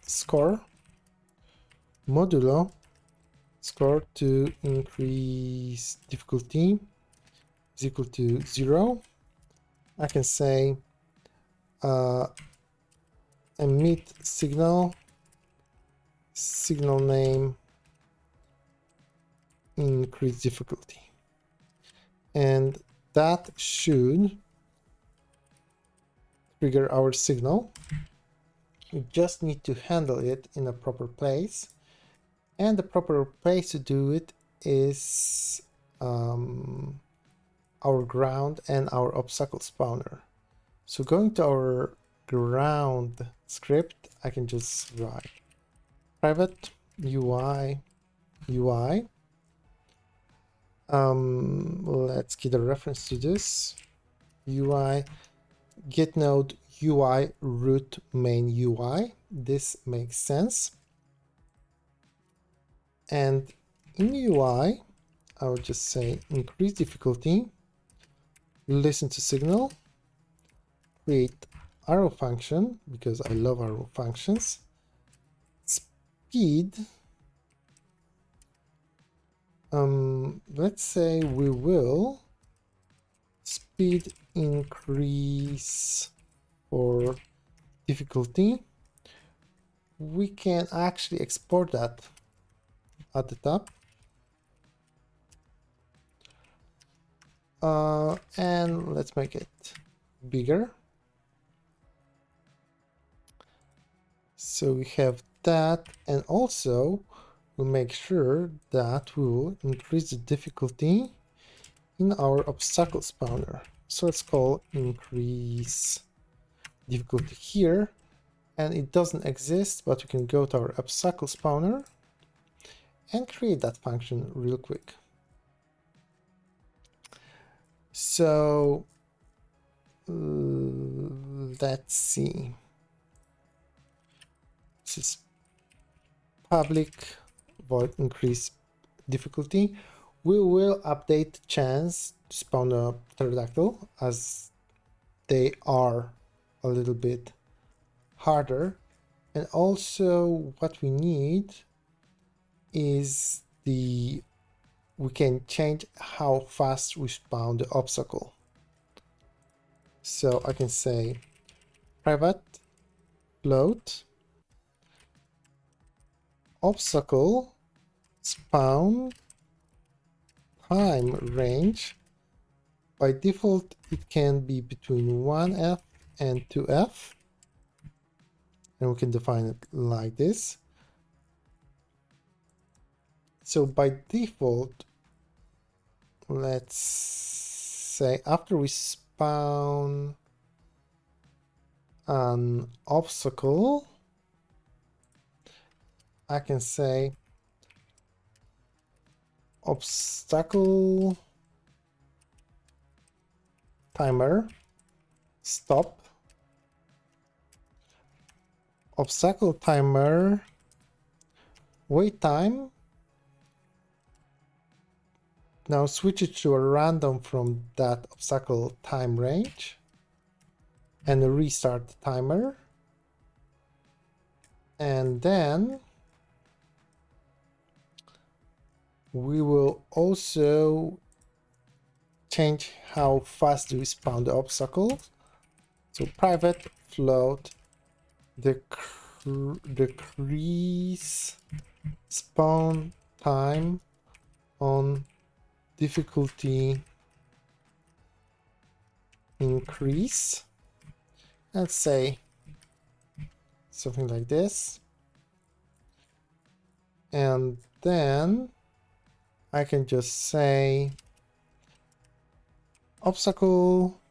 score modulo score to increase difficulty is equal to 0. I can say emit signal name increase difficulty, and that should trigger our signal. We just need to handle it in a proper place, and the proper place to do it is our ground and our obstacle spawner. So going to our ground script, I can just write private UI. Let's get a reference to this. UI get node UI root main UI. This makes sense. And in UI, I would just say increase difficulty, listen to signal, create arrow function because I love arrow functions, speed. Let's say we will speed increase for difficulty. We can actually export that at the top. And let's make it bigger. So we have that, and also we'll make sure that we will increase the difficulty in our obstacle spawner. So let's call increase difficulty here, and it doesn't exist, but we can go to our obstacle spawner and create that function real quick. So let's see. This is public void increase difficulty. We will update chance to spawn a pterodactyl as they are a little bit harder. And also what we need is we can change how fast we spawn the obstacle. So I can say private float obstacle spawn time range. By default, it can be between 1f and 2f. And we can define it like this. So by default, let's say after we spawn an obstacle, I can say obstacle timer stop, obstacle timer wait time. Now switch it to a random from that obstacle time range and restart the timer. And then we will also change how fast we spawn the obstacle. So private float decrease spawn time on difficulty increase. Let's say something like this. And then I can just say obstacle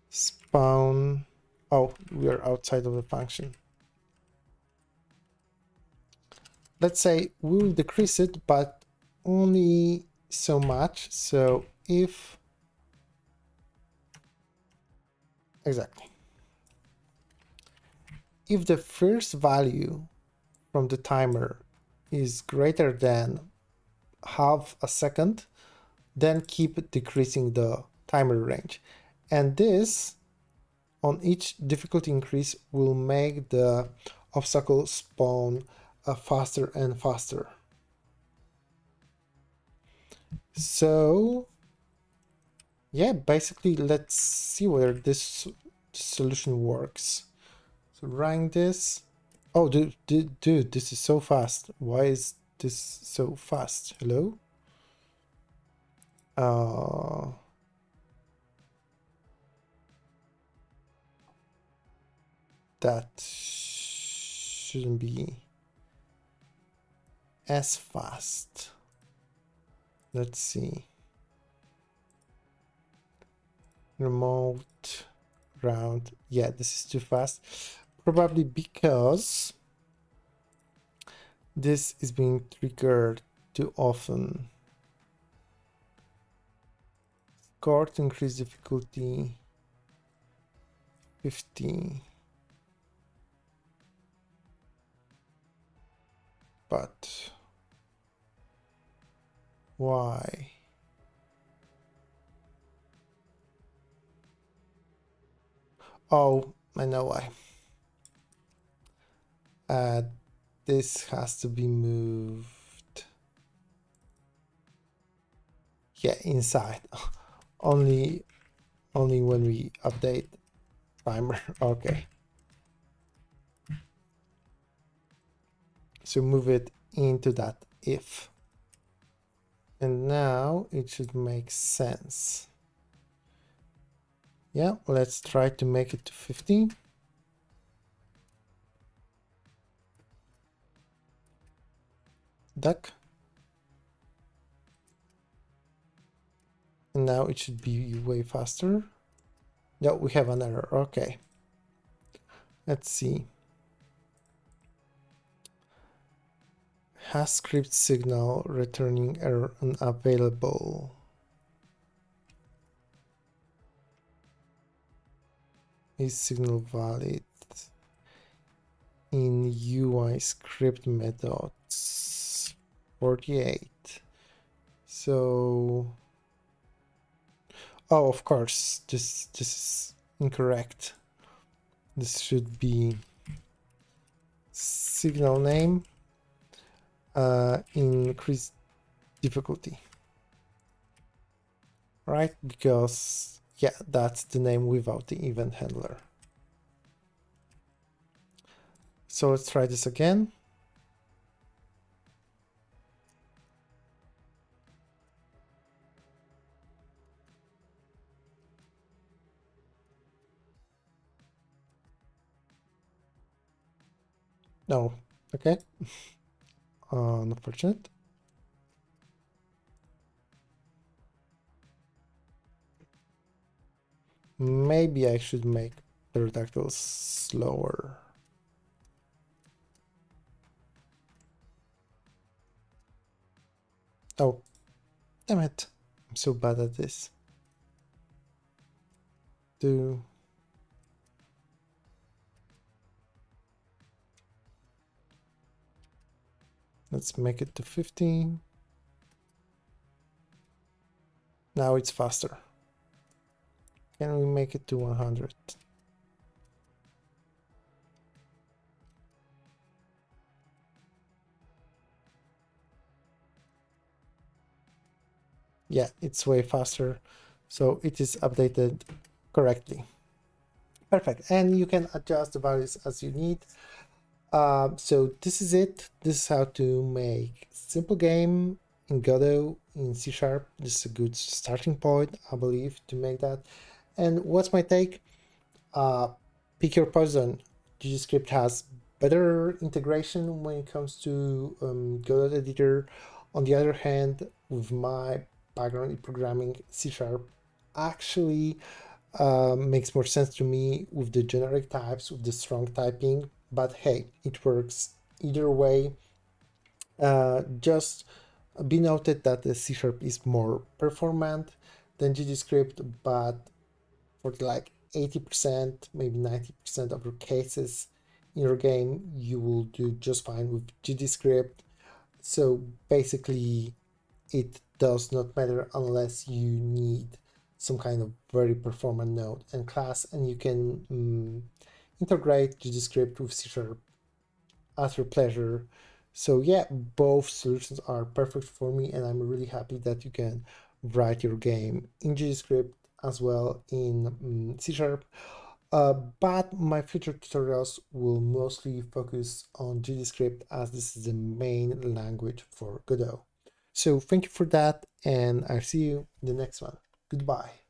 spawn. Oh, we are outside of the function. Let's say we'll decrease it, but only so much. So if exactly, if the first value from the timer is greater than half a second, then keep decreasing the timer range. And this, on each difficulty increase, will make the obstacle spawn faster and faster. So yeah, basically let's see whether this solution works. So running this. Oh, dude, this is so fast. Why is this so fast? Hello? That shouldn't be as fast. Let's see. Remote round. Yeah, this is too fast. Probably because this is being triggered too often. Score to increase difficulty 50. But why? Oh, I know why. This has to be moved. Yeah, inside. only when we update timer. Okay. So move it into that if. And now it should make sense. Yeah, let's try to make it to 15. Duck. And now it should be way faster. No, we have an error. Okay. Let's see. Has script signal returning error unavailable. Is signal valid in UI script methods 48. So, oh, of course, this is incorrect. This should be signal name increase difficulty, right? Because yeah, that's the name without the event handler. So let's try this again. No, okay. Unfortunate. Maybe I should make Pterodactyls slower. Oh, damn it. I'm so bad at this. Let's make it to 15. Now it's faster. Can we make it to 100? Yeah, it's way faster. So it is updated correctly. Perfect. And you can adjust the values as you need. So this is it. This is how to make simple game in Godot in C#. This is a good starting point, I believe, to make that. And what's my take? Pick your poison. GGScript has better integration when it comes to Godot editor. On the other hand, with my background in programming, C# actually makes more sense to me with the generic types, with the strong typing, but hey, it works either way. Just be noted that the C# is more performant than GDScript, but for like 80%, maybe 90% of your cases in your game, you will do just fine with GDScript. So basically, it does not matter unless you need some kind of very performant node and class, and you can integrate GDScript with C# at your pleasure. So yeah, both solutions are perfect for me, and I'm really happy that you can write your game in GDScript as well in C#. But my future tutorials will mostly focus on GDScript as this is the main language for Godot. So thank you for that, and I'll see you in the next one. Goodbye.